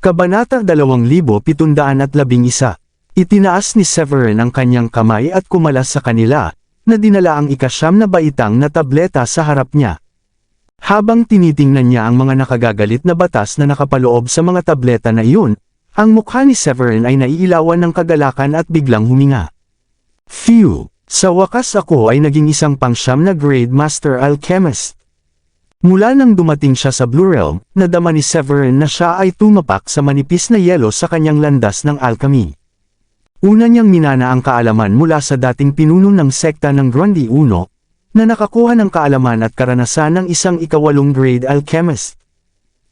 Kabanata 2711. Itinaas ni Severin ang kanyang kamay at kumalas sa kanila, na dinala ang ika-9 na baitang na tableta sa harap niya. Habang tinitingnan niya ang mga nakagagalit na batas na nakapaloob sa mga tableta na iyon, ang mukha ni Severin ay naiilawan ng kagalakan at biglang huminga. Phew! Sa wakas ako ay naging isang pang-9 na Grade Master Alchemist. Mula nang dumating siya sa Blue Realm, nadama ni Severin na siya ay tumapak sa manipis na yelo sa kanyang landas ng alchemy. Una niyang minana ang kaalaman mula sa dating pinuno ng sekta ng Grundy I, na nakakuha ng kaalaman at karanasan ng isang ika-8 grade alchemist.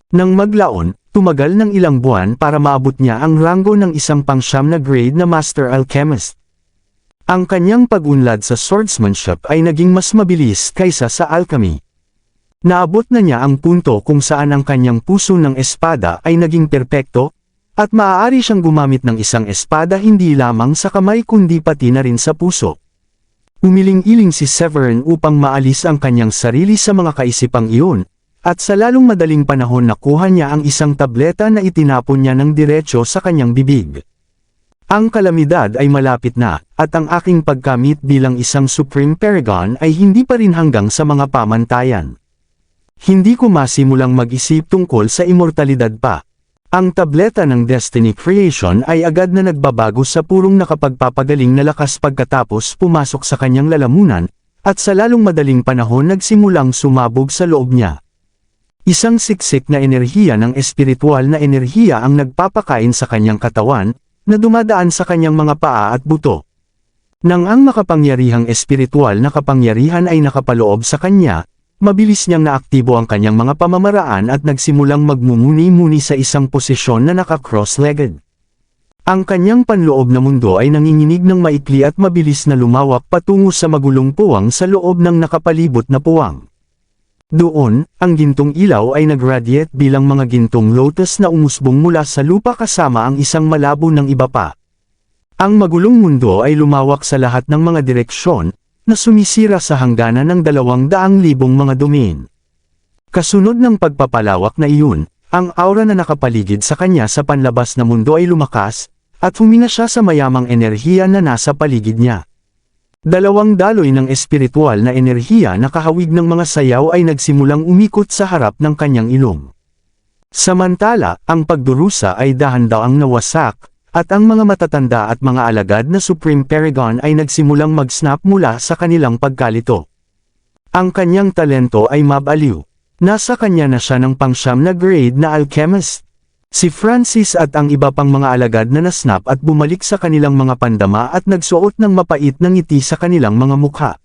Nang maglaon, tumagal ng ilang buwan para maabot niya ang ranggo ng isang pang-9 na grade na Master Alchemist. Ang kanyang pag-unlad sa swordsmanship ay naging mas mabilis kaysa sa alchemy. Naabot na niya ang punto kung saan ang kanyang puso ng espada ay naging perpekto, at maaari siyang gumamit ng isang espada hindi lamang sa kamay kundi pati na rin sa puso. Umiling-iling si Severin upang maalis ang kanyang sarili sa mga kaisipang iyon, at sa lalong madaling panahon nakuha niya ang isang tableta na itinapon niya ng diretso sa kanyang bibig. Ang kalamidad ay malapit na, at ang aking pagkamit bilang isang Supreme Paragon ay hindi pa rin hanggang sa mga pamantayan. Hindi ko masimulang mag-isip tungkol sa immortalidad pa. Ang tableta ng Destiny Creation ay agad na nagbabago sa purong nakapagpapagaling na lakas pagkatapos pumasok sa kanyang lalamunan, at sa lalong madaling panahon nagsimulang sumabog sa loob niya. Isang siksik na enerhiya ng espiritual na enerhiya ang nagpapakain sa kanyang katawan, na dumadaan sa kanyang mga paa at buto. Nang ang makapangyarihang espiritual na kapangyarihan ay nakapaloob sa kanya, mabilis niyang naaktibo ang kanyang mga pamamaraan at nagsimulang magmumuni-muni sa isang posisyon na naka-cross-legged. Ang kanyang panloob na mundo ay nanginginig ng maikli at mabilis na lumawak patungo sa magulong puwang sa loob ng nakapalibot na puwang. Doon, ang gintong ilaw ay nag-radiate bilang mga gintong lotus na umusbong mula sa lupa kasama ang isang malabo ng iba pa. Ang magulong mundo ay lumawak sa lahat ng mga direksyon, na sumisira sa hangganan ng 200,000 mga domain. Kasunod ng pagpapalawak na iyon, ang aura na nakapaligid sa kanya sa panlabas na mundo ay lumakas, at huminga siya sa mayamang enerhiya na nasa paligid niya. 2 daloy ng espiritual na enerhiya na kahawig ng mga sayaw ay nagsimulang umikot sa harap ng kanyang ilong. Samantala, ang pagdurusa ay dahan-daang nawasak, at ang mga matatanda at mga alagad na Supreme Paragon ay nagsimulang mag-snap mula sa kanilang pagkalito. Ang kanyang talento ay mabaliw. Nasa kanya na siya ng pang-9 na grade na alchemist. Si Francis at ang iba pang mga alagad na nasnap at bumalik sa kanilang mga pandama at nagsuot ng mapait na ngiti sa kanilang mga mukha.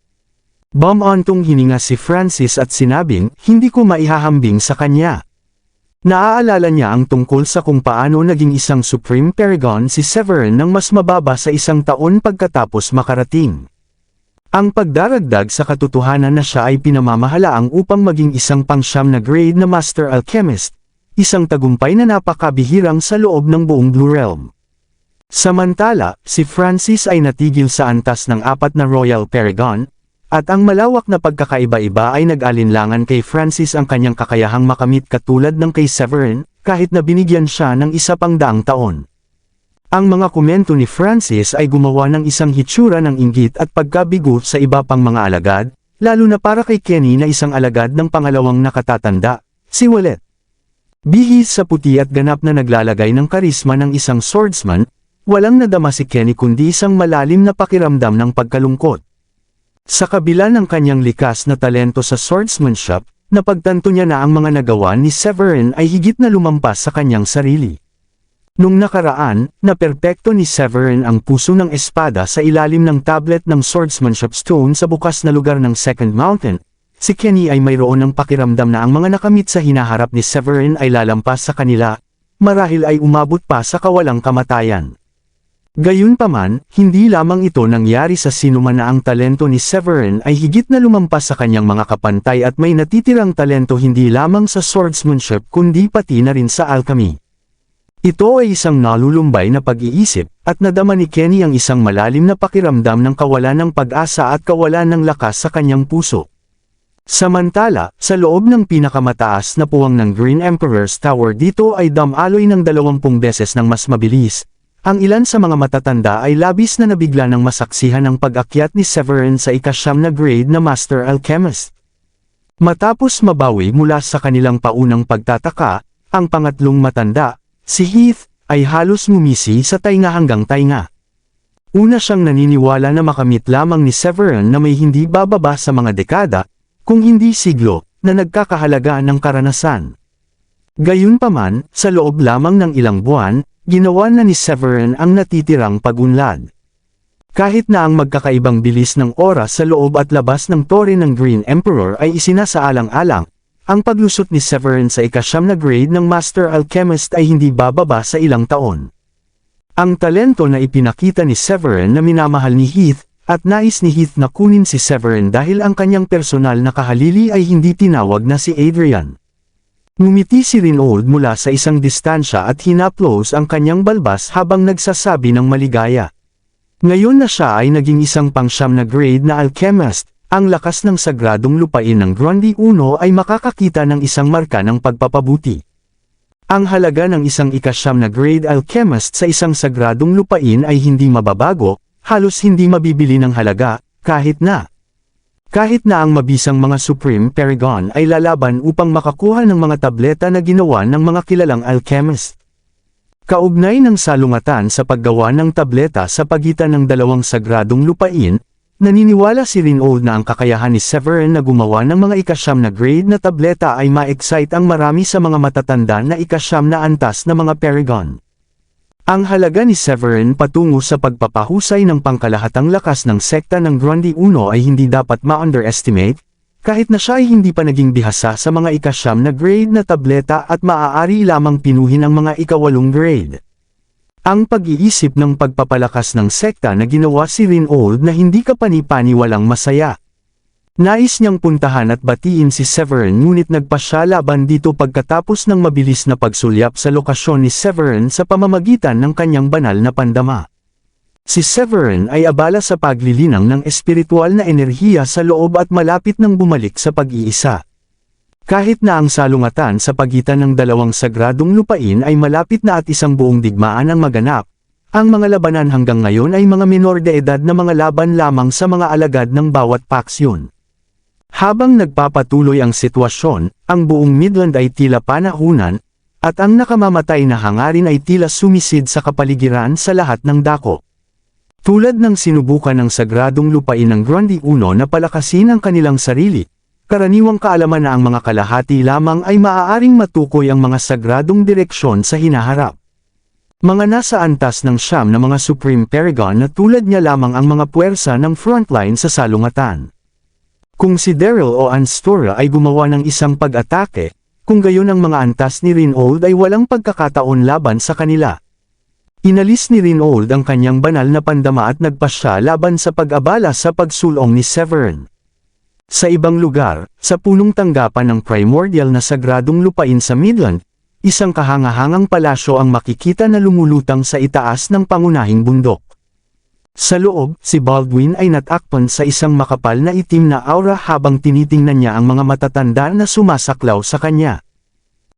Bumantong hininga si Francis at sinabing, "Hindi ko maihahambing sa kanya." Naaalala niya ang tungkol sa kung paano naging isang Supreme Paragon si Severin ng mas mababa sa 1 taon pagkatapos makarating. Ang pagdaragdag sa katotohanan na siya ay pinamamahalaang upang maging isang pang-9 na grade na Master Alchemist, isang tagumpay na napakabihirang sa loob ng buong Blue Realm. Samantala, si Francis ay natigil sa antas ng 4 na Royal Paragon, at ang malawak na pagkakaiba-iba ay nag-alinlangan kay Francis ang kanyang kakayahang makamit katulad ng kay Severin, kahit na binigyan siya ng 100 taon. Ang mga komento ni Francis ay gumawa ng isang hitsura ng inggit at pagkabigo sa iba pang mga alagad, lalo na para kay Kenny na isang alagad ng pangalawang nakatatanda, si Wallet. Bihis sa puti at ganap na naglalagay ng karisma ng isang swordsman, walang nadama si Kenny kundi isang malalim na pakiramdam ng pagkalungkot. Sa kabila ng kanyang likas na talento sa swordsmanship, napagtanto niya na ang mga nagawa ni Severin ay higit na lumampas sa kanyang sarili. Nung nakaraan, naperpekto ni Severin ang puso ng espada sa ilalim ng tablet ng swordsmanship stone sa bukas na lugar ng Second Mountain. Si Kenny ay mayroon ng pakiramdam na ang mga nakamit sa hinaharap ni Severin ay lalampas sa kanila, marahil ay umabot pa sa kawalang kamatayan. Gayunpaman, hindi lamang ito nangyari sa sinuman na ang talento ni Severin ay higit na lumampas sa kanyang mga kapantay at may natitirang talento hindi lamang sa swordsmanship kundi pati na rin sa alchemy. Ito ay isang nalulumbay na pag-iisip, at nadama ni Kenny ang isang malalim na pakiramdam ng kawalan ng pag-asa at kawalan ng lakas sa kanyang puso. Samantala, sa loob ng pinakamataas na puwang ng Green Emperor's Tower dito ay damaloy ng 20 beses ng mas mabilis. Ang ilan sa mga matatanda ay labis na nabigla ng masaksihan ang pag-akyat ni Severin sa ika-9 na grade na Master Alchemist. Matapos mabawi mula sa kanilang paunang pagtataka, ang pangatlong matanda, si Heath, ay halos ngumisi sa tainga hanggang tainga. Una siyang naniniwala na makamit lamang ni Severin na may hindi bababa sa mga dekada, kung hindi siglo, na nagkakahalaga ng karanasan. Gayunpaman, sa loob lamang ng ilang buwan, ginawa na ni Severin ang natitirang pag-unlad. Kahit na ang magkakaibang bilis ng oras sa loob at labas ng tore ng Green Emperor ay isinasaalang-alang, ang paglusot ni Severin sa ika-9 na grade ng Master Alchemist ay hindi bababa sa ilang taon. Ang talento na ipinakita ni Severin na minamahal ni Heath, at nais ni Heath na kunin si Severin dahil ang kanyang personal na kahalili ay hindi tinawag na si Adrian. Ngumiti si Renaud mula sa isang distansya at hinaplos ang kanyang balbas habang nagsasabi ng maligaya. Ngayon na siya ay naging isang pang-9 na grade na alchemist, ang lakas ng sagradong lupain ng Grundy 1 ay makakakita ng isang marka ng pagpapabuti. Ang halaga ng isang ika-9 na grade alchemist sa isang sagradong lupain ay hindi mababago, halos hindi mabibili ng halaga, kahit na ang mabisang mga Supreme Paragon ay lalaban upang makakuha ng mga tableta na ginawa ng mga kilalang alchemist. Kaugnay ng salungatan sa paggawa ng tableta sa pagitan ng dalawang sagradong lupain, naniniwala si Renaud na ang kakayahan ni Severin na gumawa ng mga ika-9 na grade na tableta ay ma-excite ang marami sa mga matatanda na ika-9 na antas na mga Paragon. Ang halaga ni Severin patungo sa pagpapahusay ng pangkalahatang lakas ng sekta ng Grundy 1 ay hindi dapat ma-underestimate, kahit na siya ay hindi pa naging bihasa sa mga ika-9 na grade na tableta at maaari lamang pinuhin ang mga ika-8 grade. Ang pag-iisip ng pagpapalakas ng sekta na ginawa si Renaud na hindi kapani-pani walang masaya. Nais niyang puntahan at batiin si Severin ngunit nagpasya laban dito pagkatapos ng mabilis na pagsulyap sa lokasyon ni Severin sa pamamagitan ng kanyang banal na pandama. Si Severin ay abala sa paglilinang ng espiritual na enerhiya sa loob at malapit nang bumalik sa pag-iisa. Kahit na ang salungatan sa pagitan ng dalawang sagradong lupain ay malapit na at isang buong digmaan ang maganap, ang mga labanan hanggang ngayon ay mga menor de edad na mga laban lamang sa mga alagad ng bawat paksyon. Habang nagpapatuloy ang sitwasyon, ang buong Midland ay tila panahunan, at ang nakamamatay na hangarin ay tila sumisid sa kapaligiran sa lahat ng dako. Tulad ng sinubukan ng sagradong lupain ng Grundy 1 na palakasin ang kanilang sarili, karaniwang kaalaman na ang mga kalahati lamang ay maaaring matukoy ang mga sagradong direksyon sa hinaharap. Mga nasa antas ng 9 na mga Supreme Paragon na tulad niya lamang ang mga puwersa ng frontline sa salungatan. Kung si Daryl o Anstora ay gumawa ng isang pag-atake, kung gayon ang mga antas ni Renaud ay walang pagkakataon laban sa kanila. Inalis ni Renaud ang kanyang banal na pandama at nagpasya laban sa pag-abala sa pagsulong ni Severin. Sa ibang lugar, sa punong tanggapan ng primordial na sagradong lupain sa Midland, isang kahangahangang palasyo ang makikita na lumulutang sa itaas ng pangunahing bundok. Sa loob, si Baldwin ay natakpan sa isang makapal na itim na aura habang tinitingnan niya ang mga matatanda na sumasaklaw sa kanya.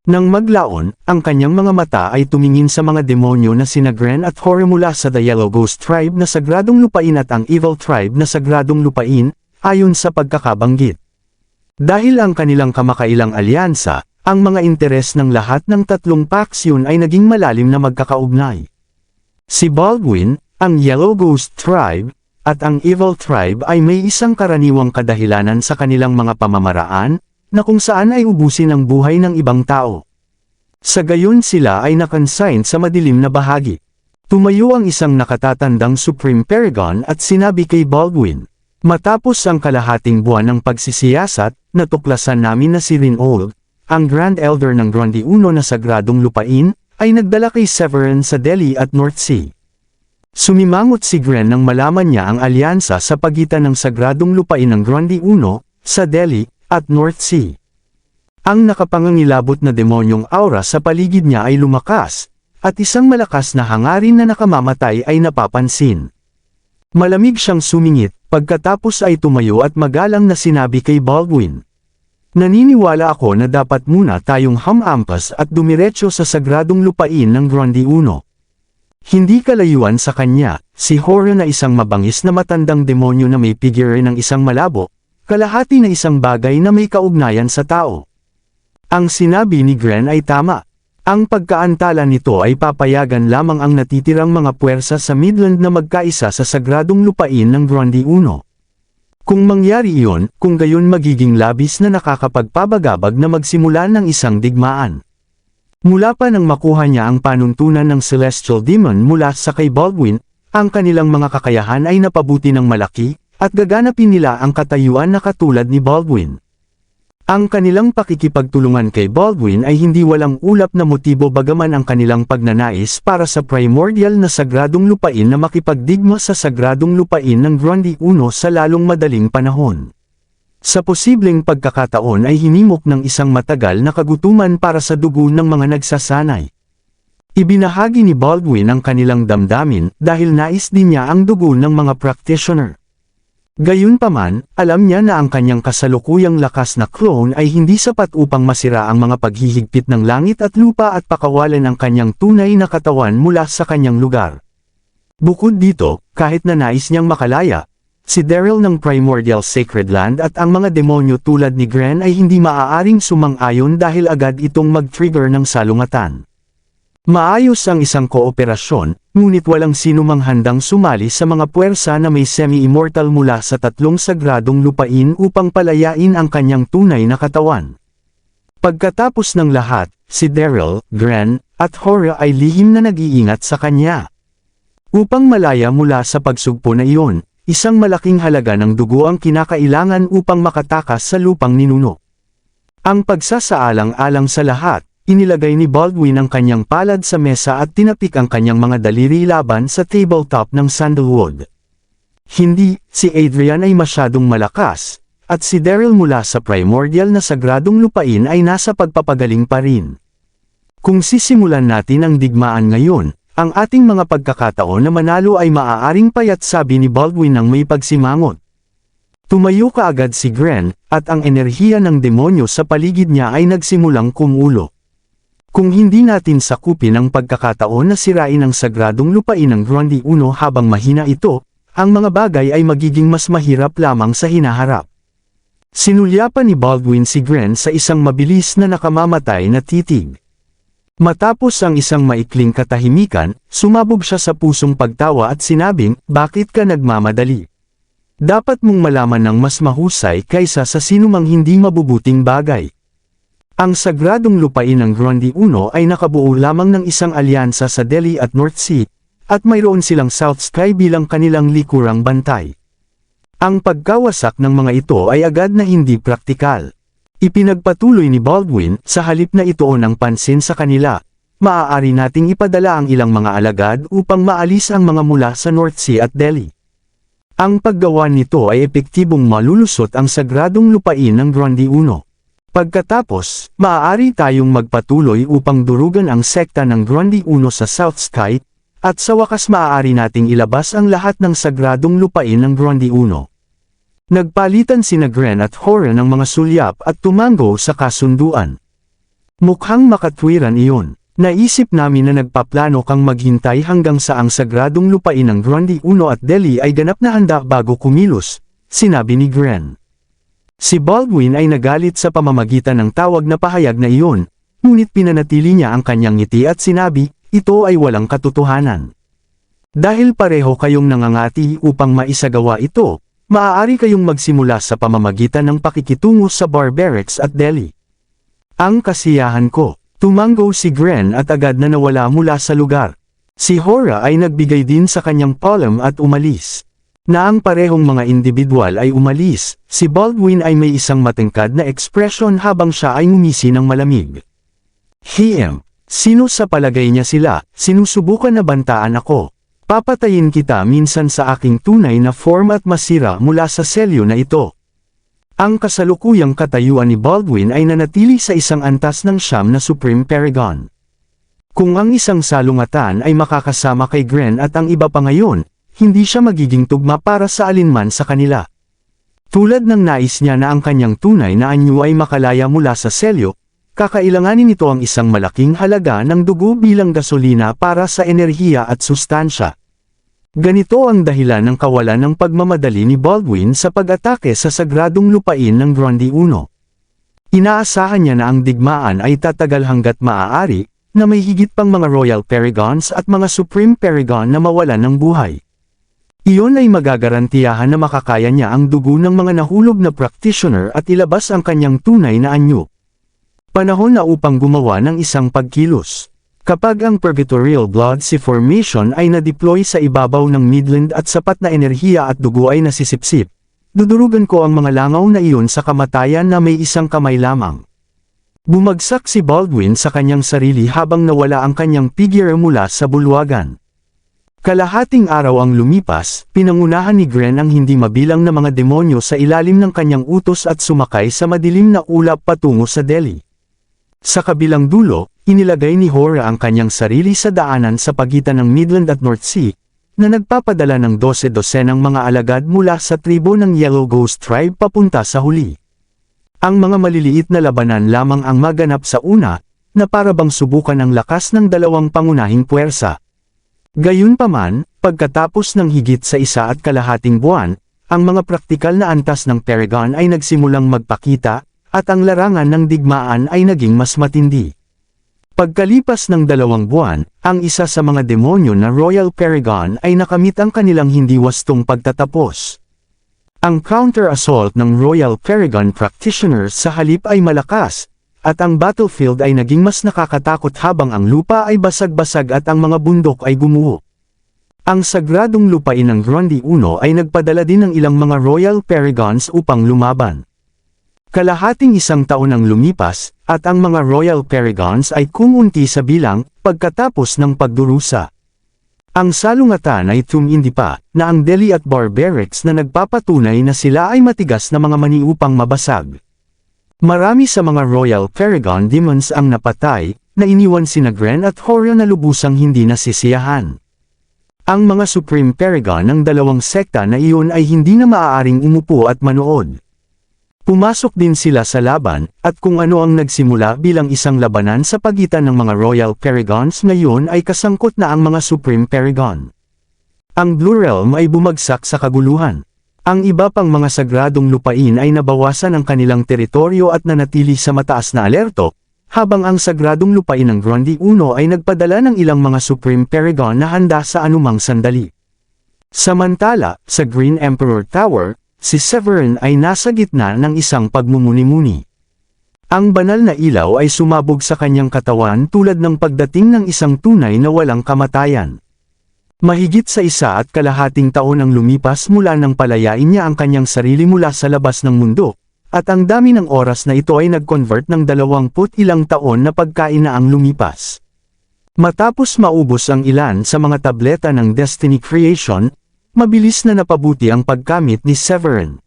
Nang maglaon, ang kanyang mga mata ay tumingin sa mga demonyo na sina Gren at Hore mula sa The Yellow Ghost Tribe na sagradong lupain at ang Evil Tribe na sagradong lupain, ayon sa pagkakabanggit. Dahil ang kanilang kamakailang alyansa, ang mga interes ng lahat ng tatlong paksyon ay naging malalim na magkakaugnay. Si Baldwin, ang Yellow Ghost Tribe, at ang Evil Tribe ay may isang karaniwang kadahilanan sa kanilang mga pamamaraan, na kung saan ay ubusin ang buhay ng ibang tao. Sa gayon sila ay nakonsign sa madilim na bahagi. Tumayo ang isang nakatatandang Supreme Paragon at sinabi kay Baldwin, "Matapos ang kalahating buwan ng pagsisiyasat, natuklasan namin na si Renaud, ang Grand Elder ng Grundy 1 na sagradong lupain, ay nagdala kay Severin sa Delhi at North Sea." Sumimangot si Gren nang malaman niya ang alyansa sa pagitan ng sagradong lupain ng Grundy 1, sa Delhi, at North Sea. Ang nakapangangilabot na demonyong aura sa paligid niya ay lumakas, at isang malakas na hangarin na nakamamatay ay napapansin. Malamig siyang sumingit, pagkatapos ay tumayo at magalang na sinabi kay Baldwin, Naniniwala ako na dapat muna tayong hamampas at dumiretso sa sagradong lupain ng Grundy Uno. Hindi kalayuan sa kanya, si Hora na isang mabangis na matandang demonyo na may figure ng isang malabo, kalahati na isang bagay na may kaugnayan sa tao. Ang sinabi ni Gren ay tama. Ang pagkaantala nito ay papayagan lamang ang natitirang mga puwersa sa Midland na magkaisa sa sagradong lupain ng Grundy Uno. Kung mangyari iyon, kung gayon magiging labis na nakakapagpabagabag na magsimula ng isang digmaan. Mula pa nang makuha niya ang panuntunan ng Celestial Demon mula sa kay Baldwin, ang kanilang mga kakayahan ay napabuti ng malaki, at gaganapin nila ang katayuan na katulad ni Baldwin. Ang kanilang pakikipagtulungan kay Baldwin ay hindi walang ulap na motibo bagaman ang kanilang pagnanais para sa primordial na sagradong lupain na makipagdigma sa sagradong lupain ng Grundy Uno sa lalong madaling panahon. Sa posibleng pagkakataon ay hinimok ng isang matagal na kagutuman para sa dugo ng mga nagsasanay. Ibinahagi ni Baldwin ang kanilang damdamin dahil nais din niya ang dugo ng mga practitioner. Gayunpaman, alam niya na ang kanyang kasalukuyang lakas na clone ay hindi sapat upang masira ang mga paghihigpit ng langit at lupa at pakawalan ang kanyang tunay na katawan mula sa kanyang lugar. Bukod dito, kahit na nais niyang makalaya, si Daryl ng Primordial Sacred Land at ang mga demonyo tulad ni Gren ay hindi maaaring sumang-ayon dahil agad itong mag-trigger ng salungatan. Maayos ang isang kooperasyon, ngunit walang sinumang handang sumali sa mga puwersa na may semi-immortal mula sa tatlong sagradong lupain upang palayain ang kanyang tunay na katawan. Pagkatapos ng lahat, si Daryl, Gren, at Hora ay lihim na nag-iingat sa kanya. Upang malaya mula sa pagsugpo na iyon, isang malaking halaga ng dugo ang kinakailangan upang makatakas sa lupang ninuno. Ang pagsasaalang-alang sa lahat, inilagay ni Baldwin ang kanyang palad sa mesa at tinapik ang kanyang mga daliri laban sa tabletop ng sandalwood. Hindi, si Adrian ay masyadong malakas, at si Daryl mula sa primordial na sagradong lupain ay nasa pagpapagaling pa rin. Kung sisimulan natin ang digmaan ngayon, ang ating mga pagkakataon na manalo ay maaaring payat, sabi ni Baldwin ng may pagsimangot. Tumayo kaagad si Gren, at ang enerhiya ng demonyo sa paligid niya ay nagsimulang kumulo. Kung hindi natin sakupin ang pagkakataon na sirain ang sagradong lupain ng Grundy Uno habang mahina ito, ang mga bagay ay magiging mas mahirap lamang sa hinaharap. Sinulyapan ni Baldwin si Gren sa isang mabilis na nakamamatay na titig. Matapos ang isang maikling katahimikan, sumabog siya sa pusong pagtawa at sinabing, "Bakit ka nagmamadali? Dapat mong malaman ng mas mahusay kaysa sa sinumang hindi mabubuting bagay." Ang sagradong lupain ng Grundy Uno ay nakabuo lamang ng isang alyansa sa Delhi at North Sea, at mayroon silang South Sky bilang kanilang likurang bantay. Ang pagkawasak ng mga ito ay agad na hindi praktikal. Ipinagpatuloy ni Baldwin, sa halip na ituon ang pansin sa kanila, maaari nating ipadala ang ilang mga alagad upang maalis ang mga mula sa North Sea at Delhi. Ang paggawa nito ay epektibong malulusot ang sagradong lupain ng Grundy Uno. Pagkatapos, maaari tayong magpatuloy upang durugan ang sekta ng Grundy Uno sa South Sky, at sa wakas maaari nating ilabas ang lahat ng sagradong lupain ng Grundy Uno. Nagpalitan sina Gren at Hora ng mga sulyap at tumango sa kasunduan. Mukhang makatwiran iyon. Naisip namin na nagpaplano kang maghintay hanggang sa ang sagradong lupain ng Grundy Uno at Delhi ay ganap na handa bago kumilos, sinabi ni Gren. Si Baldwin ay nagalit sa pamamagitan ng tawag na pahayag na iyon, ngunit pinanatili niya ang kanyang ngiti at sinabi, "Ito ay walang katotohanan. Dahil pareho kayong nangangati upang maisagawa ito, maaari kayong magsimula sa pamamagitan ng pakikitungo sa Barbarix at Delhi." Ang kasiyahan ko, tumango si Gren at agad na nawala mula sa lugar. Si Hora ay nagbigay din sa kanyang palm at umalis. Na ang parehong mga individual ay umalis, si Baldwin ay may isang matengkad na ekspresyon habang siya ay ngumisi ng malamig. Sino sa palagay niya sila, sinusubukan na bantaan ako. Papatayin kita minsan sa aking tunay na form at masira mula sa selyo na ito. Ang kasalukuyang katayuan ni Baldwin ay nanatili sa isang antas ng siyam na Supreme Paragon. Kung ang isang salungatan ay makakasama kay Gren at ang iba pa ngayon, hindi siya magiging tugma para sa alinman sa kanila. Tulad ng nais niya na ang kanyang tunay na anyo ay makalaya mula sa selyo, kakailanganin nito ang isang malaking halaga ng dugo bilang gasolina para sa enerhiya at sustansya. Ganito ang dahilan ng kawalan ng pagmamadali ni Baldwin sa pag-atake sa sagradong lupain ng Grundy I. Inaasahan niya na ang digmaan ay tatagal hanggat maaari, na may higit pang mga Royal Paragons at mga Supreme Paragon na mawalan ng buhay. Iyon ay magagarantiyahan na makakaya niya ang dugo ng mga nahulog na practitioner at ilabas ang kanyang tunay na anyo. Panahon na upang gumawa ng isang pagkilos. Kapag ang Purgatorial Blood Sea Formation ay na-deploy sa ibabaw ng Midland at sapat na enerhiya at dugo ay nasisipsip, dudurugan ko ang mga langaw na iyon sa kamatayan na may isang kamay lamang. Bumagsak si Baldwin sa kanyang sarili habang nawala ang kanyang figure mula sa bulwagan. Kalahating araw ang lumipas, pinangunahan ni Gren ang hindi mabilang na mga demonyo sa ilalim ng kanyang utos at sumakay sa madilim na ulap patungo sa Delhi. Sa kabilang dulo, inilagay ni Hora ang kanyang sarili sa daanan sa pagitan ng Midland at North Sea, na nagpapadala ng 12-dosenang mga alagad mula sa tribo ng Yellow Ghost Tribe papunta sa huli. Ang mga maliliit na labanan lamang ang maganap sa una, na para bang subukan ang lakas ng dalawang pangunahing puwersa. Gayunpaman, pagkatapos ng higit sa 1.5 buwan, ang mga praktikal na antas ng Paragon ay nagsimulang magpakita, at ang larangan ng digmaan ay naging mas matindi. Pagkalipas ng 2 buwan, ang isa sa mga demonyo na Royal Paragon ay nakamit ang kanilang hindi wastong pagtatapos. Ang counter-assault ng Royal Paragon practitioners sa halip ay malakas, at ang battlefield ay naging mas nakakatakot habang ang lupa ay basag-basag at ang mga bundok ay gumuho. Ang sagradong lupain ng Grundy I ay nagpadala din ng ilang mga Royal Paragons upang lumaban. Kalahating 1 taon ang lumipas, at ang mga Royal Paragons ay kumunti sa bilang, pagkatapos ng pagdurusa. Ang salungatan ay tumindi pa, na ang Delhi at Barbarics na nagpapatunay na sila ay matigas na mga mani upang mabasag. Marami sa mga Royal Paragon demons ang napatay, na iniwan sina Gren at Hora na lubusang hindi nasisiyahan. Ang mga Supreme Paragon ng dalawang sekta na iyon ay hindi na maaaring umupo at manood. Pumasok din sila sa laban, at kung ano ang nagsimula bilang isang labanan sa pagitan ng mga Royal Paragons ngayon ay kasangkot na ang mga Supreme Paragon. Ang Blue Realm ay bumagsak sa kaguluhan. Ang iba pang mga sagradong lupain ay nabawasan ang kanilang teritoryo at nanatili sa mataas na alerto, habang ang sagradong lupain ng Grundy I ay nagpadala ng ilang mga Supreme Paragon na handa sa anumang sandali. Samantala, sa Green Emperor Tower, si Severin ay nasa gitna ng isang pagmumuni-muni. Ang banal na ilaw ay sumabog sa kanyang katawan tulad ng pagdating ng isang tunay na walang kamatayan. Mahigit sa 1.5 taon ang lumipas mula nang palayain niya ang kanyang sarili mula sa labas ng mundo, at ang dami ng oras na ito ay nag-convert ng 20 ilang taon na pagkain na ang lumipas. Matapos maubos ang ilan sa mga tableta ng Destiny Creation, mabilis na napabuti ang pagkamit ni Severin.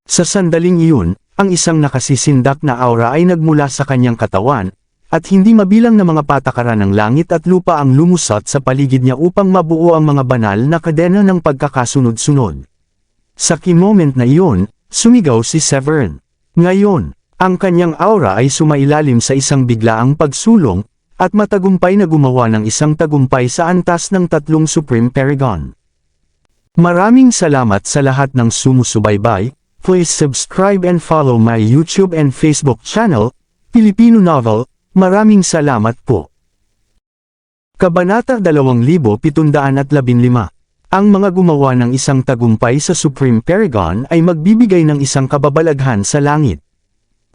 Sa sandaling iyon, ang isang nakasisindak na aura ay nagmula sa kanyang katawan, at hindi mabilang na mga patakaran ng langit at lupa ang lumusot sa paligid niya upang mabuo ang mga banal na kadena ng pagkakasunod-sunod. Sa kimoment na iyon, sumigaw si Severin. Ngayon, ang kanyang aura ay sumailalim sa isang biglaang pagsulong, at matagumpay na gumawa ng isang tagumpay sa antas ng 3 Supreme Paragon. Maraming salamat sa lahat ng sumusubaybay. Please subscribe and follow my YouTube and Facebook channel, Filipino Novel. Maraming salamat po. Kabanata 2715. Ang mga gumawa ng isang tagumpay sa Supreme Paragon ay magbibigay ng isang kababalaghan sa langit.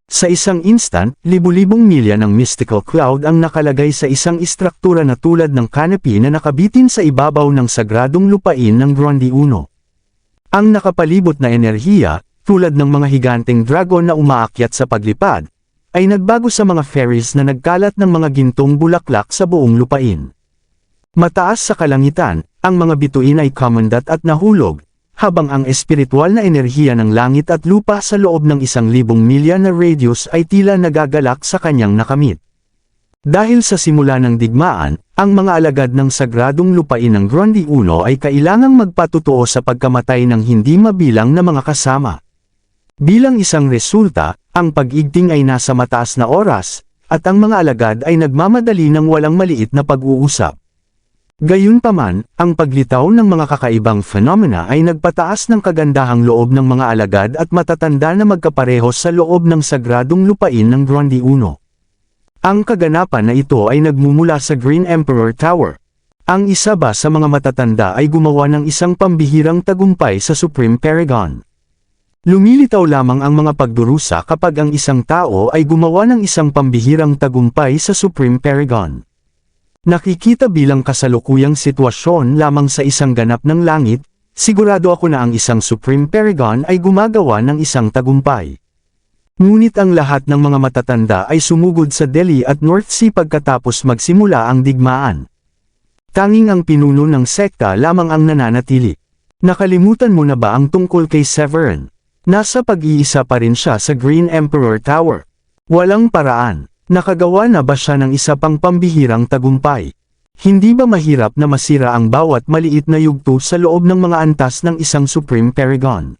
Sa isang instant, libu-libong milya ng mystical cloud ang nakalagay sa isang istruktura na tulad ng canopy na nakabitin sa ibabaw ng sagradong lupain ng Grundy I. Ang nakapalibot na enerhiya, tulad ng mga higanteng dragon na umaakyat sa paglipad, ay nagbago sa mga fairies na nagkalat ng mga gintong bulaklak sa buong lupain. Mataas sa kalangitan, ang mga bituin ay kumundat at nahulog, habang ang espiritual na enerhiya ng langit at lupa sa loob ng 1,000 milya na radius ay tila nagagalak sa kanyang nakamit. Dahil sa simula ng digmaan, ang mga alagad ng sagradong lupain ng Grundy I ay kailangang magpatutuo sa pagkamatay ng hindi mabilang na mga kasama. Bilang isang resulta, ang pag-igting ay nasa mataas na oras, at ang mga alagad ay nagmamadali ng walang maliit na pag-uusap. Gayunpaman, ang paglitaw ng mga kakaibang phenomena ay nagpataas ng kagandahang loob ng mga alagad at matatanda na magkaparehos sa loob ng sagradong lupain ng Grondy 1. Ang kaganapan na ito ay nagmumula sa Green Emperor Tower. Ang isa ba sa mga matatanda ay gumawa ng isang pambihirang tagumpay sa Supreme Paragon. Lumilitaw lamang ang mga pagdurusa kapag ang isang tao ay gumawa ng isang pambihirang tagumpay sa Supreme Paragon. Nakikita bilang kasalukuyang sitwasyon lamang sa isang ganap ng langit, sigurado ako na ang isang Supreme Paragon ay gumagawa ng isang tagumpay. Ngunit ang lahat ng mga matatanda ay sumugod sa Delhi at North Sea pagkatapos magsimula ang digmaan. Tanging ang pinuno ng sekta lamang ang nananatili. Nakalimutan mo na ba ang tungkol kay Severin? Nasa pag-iisa pa rin siya sa Green Emperor Tower. Walang paraan. Nakagawa na ba siya ng isa pang pambihirang tagumpay? Hindi ba mahirap na masira ang bawat maliit na yugto sa loob ng mga antas ng isang Supreme Paragon?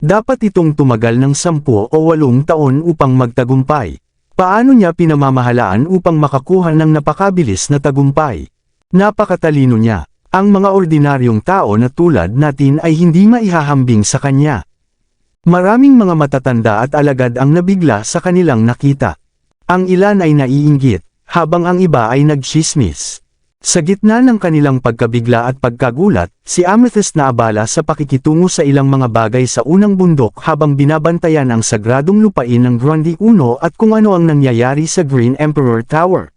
Dapat itong tumagal ng 10 o 8 taon upang magtagumpay. Paano niya pinamamahalaan upang makakuha ng napakabilis na tagumpay? Napakatalino niya. Ang mga ordinaryong tao na tulad natin ay hindi maihahambing sa kanya. Maraming mga matatanda at alagad ang nabigla sa kanilang nakita. Ang ilan ay naiinggit, habang ang iba ay nagchismis. Sa gitna ng kanilang pagkabigla at pagkagulat, si Amethyst na abala sa pakikitungo sa ilang mga bagay sa unang bundok habang binabantayan ang sagradong lupain ng Grondy 1 at kung ano ang nangyayari sa Green Emperor Tower.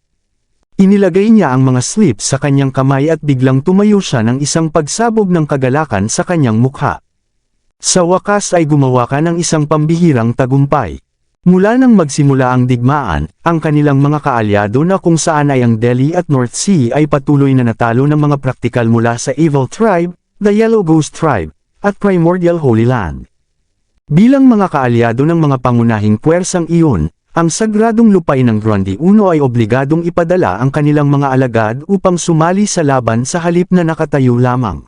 Inilagay niya ang mga slips sa kanyang kamay at biglang tumayo siya ng isang pagsabog ng kagalakan sa kanyang mukha. Sa wakas ay gumawa ka ng isang pambihirang tagumpay. Mula nang magsimula ang digmaan, ang kanilang mga kaalyado na kung saan ay ang Delhi at North Sea ay patuloy na natalo ng mga praktikal mula sa Evil Tribe, the Yellow Ghost Tribe, at Primordial Holy Land. Bilang mga kaalyado ng mga pangunahing puwersang iyon, ang sagradong lupain ng Grondy 1 ay obligadong ipadala ang kanilang mga alagad upang sumali sa laban sa halip na nakatayo lamang.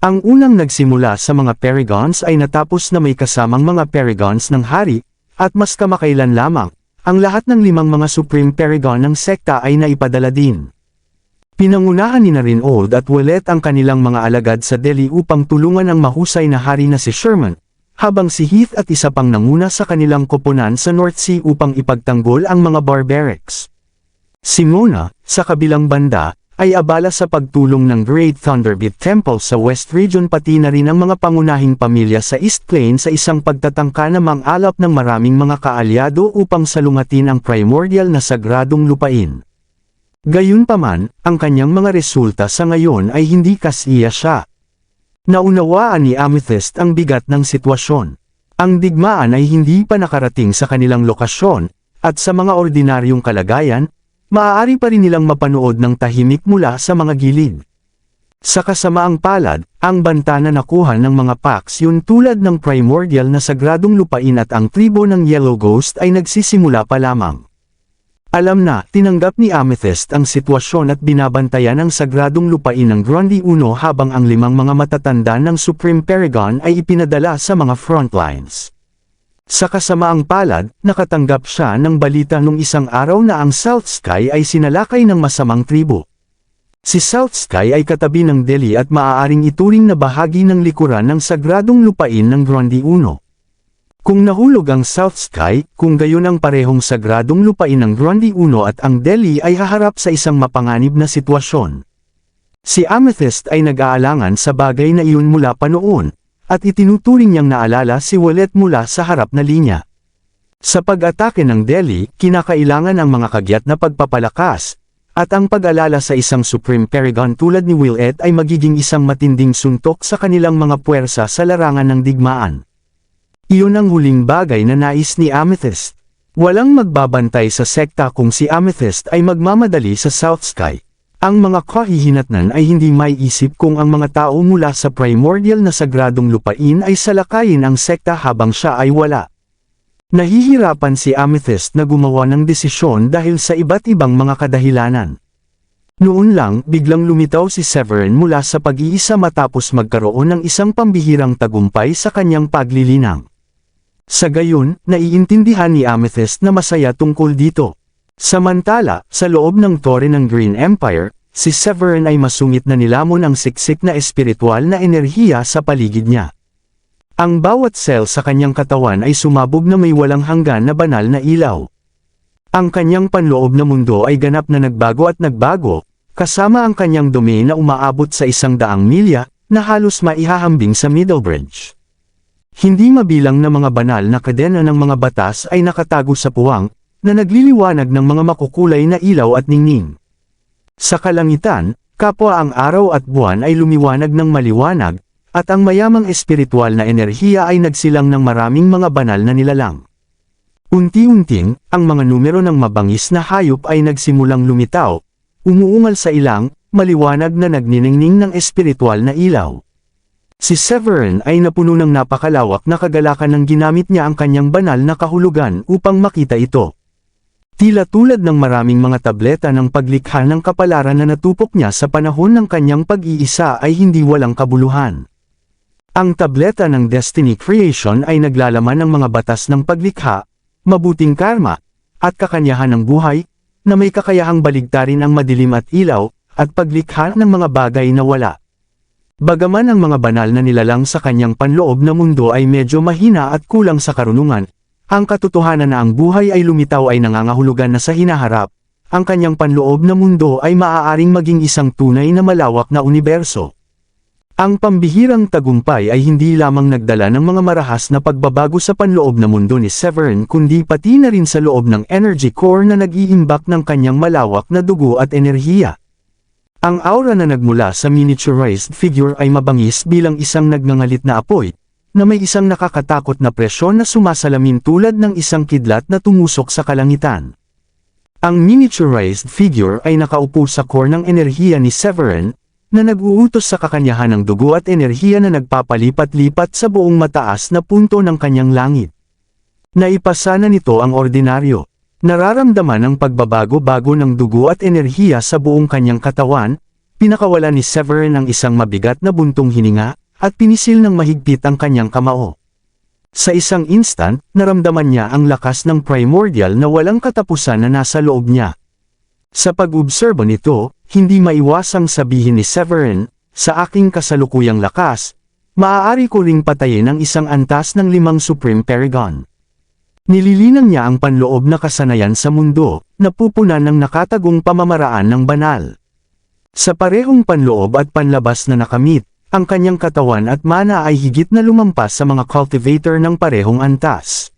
Ang unang nagsimula sa mga Paragons ay natapos na may kasamang mga Paragons ng hari, at mas kamakailan lamang, ang lahat ng 5 mga Supreme Paragon ng sekta ay naipadala din. Pinangunahan ni na rin Old at Willett ang kanilang mga alagad sa Delhi upang tulungan ang mahusay na hari na si Sherman, habang si Heath at isa pang nanguna sa kanilang koponan sa North Sea upang ipagtanggol ang mga barbarics. Si Mona, sa kabilang banda, ay abala sa pagtulong ng Great Thunderbit Temple sa West Region pati na rin ang mga pangunahing pamilya sa East Plain sa isang pagtatangka na mang-alap ng maraming mga kaalyado upang salungatin ang primordial na sagradong lupain. Gayunpaman, ang kanyang mga resulta sa ngayon ay hindi kasiya siya. Naunawaan ni Amethyst ang bigat ng sitwasyon. Ang digmaan ay hindi pa nakarating sa kanilang lokasyon, at sa mga ordinaryong kalagayan, maaari pa rin nilang mapanood ng tahimik mula sa mga gilid. Sa kasamaang palad, ang banta na nakuha ng mga Pax yun tulad ng primordial na sagradong lupain at ang tribo ng Yellow Ghost ay nagsisimula pa lamang. Alam na, tinanggap ni Amethyst ang sitwasyon at binabantayan ang sagradong lupain ng Grondy 1 habang ang 5 mga matatanda ng Supreme Paragon ay ipinadala sa mga frontlines. Sa kasamaang palad, nakatanggap siya ng balita nung isang araw na ang South Sky ay sinalakay ng masamang tribo. Si South Sky ay katabi ng Delhi at maaaring ituring na bahagi ng likuran ng sagradong lupain ng Grondy 1. Kung nahulog ang South Sky, kung gayon ang parehong sagradong lupain ng Grondy 1 at ang Delhi ay haharap sa isang mapanganib na sitwasyon. Si Amethyst ay nag-aalangan sa bagay na iyon mula pa noon, at itinuturing niyang naalala si Willett mula sa harap na linya. Sa pag-atake ng Delhi, kinakailangan ang mga kagyat na pagpapalakas, at ang pag-alala sa isang Supreme Paragon tulad ni Willett ay magiging isang matinding suntok sa kanilang mga puwersa sa larangan ng digmaan. Iyon ang huling bagay na nais ni Amethyst. Walang magbabantay sa sekta kung si Amethyst ay magmamadali sa South Sky. Ang mga kahihinatnan ay hindi maiisip kung ang mga tao mula sa primordial na sagradong lupain ay salakayin ang sekta habang siya ay wala. Nahihirapan si Amethyst na gumawa ng desisyon dahil sa iba't ibang mga kadahilanan. Noon lang, biglang lumitaw si Severin mula sa pag-iisa matapos magkaroon ng isang pambihirang tagumpay sa kanyang paglilinang. Sa gayon, naiintindihan ni Amethyst na masaya tungkol dito. Samantala, sa loob ng tore ng Green Empire, si Severin ay masungit na nilamon ang siksik na espiritual na enerhiya sa paligid niya. Ang bawat cell sa kanyang katawan ay sumabog na may walang hanggan na banal na ilaw. Ang kanyang panloob na mundo ay ganap na nagbago at nagbago, kasama ang kanyang domain na umaabot sa 100 milya, na halos maihahambing sa Middlebridge. Hindi mabilang na mga banal na kadena ng mga batas ay nakatago sa puwang, na nagliliwanag ng mga makukulay na ilaw at ningning. Sa kalangitan, kapwa ang araw at buwan ay lumiwanag ng maliwanag, at ang mayamang espiritual na enerhiya ay nagsilang ng maraming mga banal na nilalang. Unti-unting, ang mga numero ng mabangis na hayop ay nagsimulang lumitaw, umuungal sa ilang, maliwanag na nagniningning ng espiritual na ilaw. Si Severin ay napuno ng napakalawak na kagalakan nang ginamit niya ang kanyang banal na kahulugan upang makita ito. Tila tulad ng maraming mga tableta ng paglikha ng kapalaran na natupok niya sa panahon ng kanyang pag-iisa ay hindi walang kabuluhan. Ang tableta ng Destiny Creation ay naglalaman ng mga batas ng paglikha, mabuting karma, at kakanyahan ng buhay, na may kakayahang baligtarin ang madilim at ilaw, at paglikha ng mga bagay na wala. Bagaman ang mga banal na nilalang sa kanyang panloob na mundo ay medyo mahina at kulang sa karunungan, ang katotohanan na ang buhay ay lumitaw ay nangangahulugan na sa hinaharap, ang kanyang panloob na mundo ay maaaring maging isang tunay na malawak na universo. Ang pambihirang tagumpay ay hindi lamang nagdala ng mga marahas na pagbabago sa panloob na mundo ni Severin kundi pati na rin sa loob ng energy core na nag-iimbak ng kanyang malawak na dugo at enerhiya. Ang aura na nagmula sa miniaturized figure ay mabangis bilang isang nagngangalit na apoy, na may isang nakakatakot na presyon na sumasalamin tulad ng isang kidlat na tumusok sa kalangitan. Ang miniaturized figure ay nakaupo sa core ng enerhiya ni Severin, na nag-uutos sa kakanyahan ng dugo at enerhiya na nagpapalipat-lipat sa buong mataas na punto ng kanyang langit. Naipasa na nito ang ordinaryo. Nararamdaman ang pagbabago-bago ng dugo at enerhiya sa buong kanyang katawan, pinakawalan ni Severin ang isang mabigat na buntong hininga, at pinisil ng mahigpit ang kanyang kamao. Sa isang instant, naramdaman niya ang lakas ng primordial na walang katapusan na nasa loob niya. Sa pag-obserbo nito, hindi maiwasang sabihin ni Severin, sa aking kasalukuyang lakas, maaari ko ring patayin ang isang antas ng 5 Supreme Paragon. Nililinang niya ang panloob na kasanayan sa mundo, napupunan ng nakatagong pamamaraan ng banal. Sa parehong panloob at panlabas na nakamit, ang kanyang katawan at mana ay higit na lumampas sa mga cultivator ng parehong antas.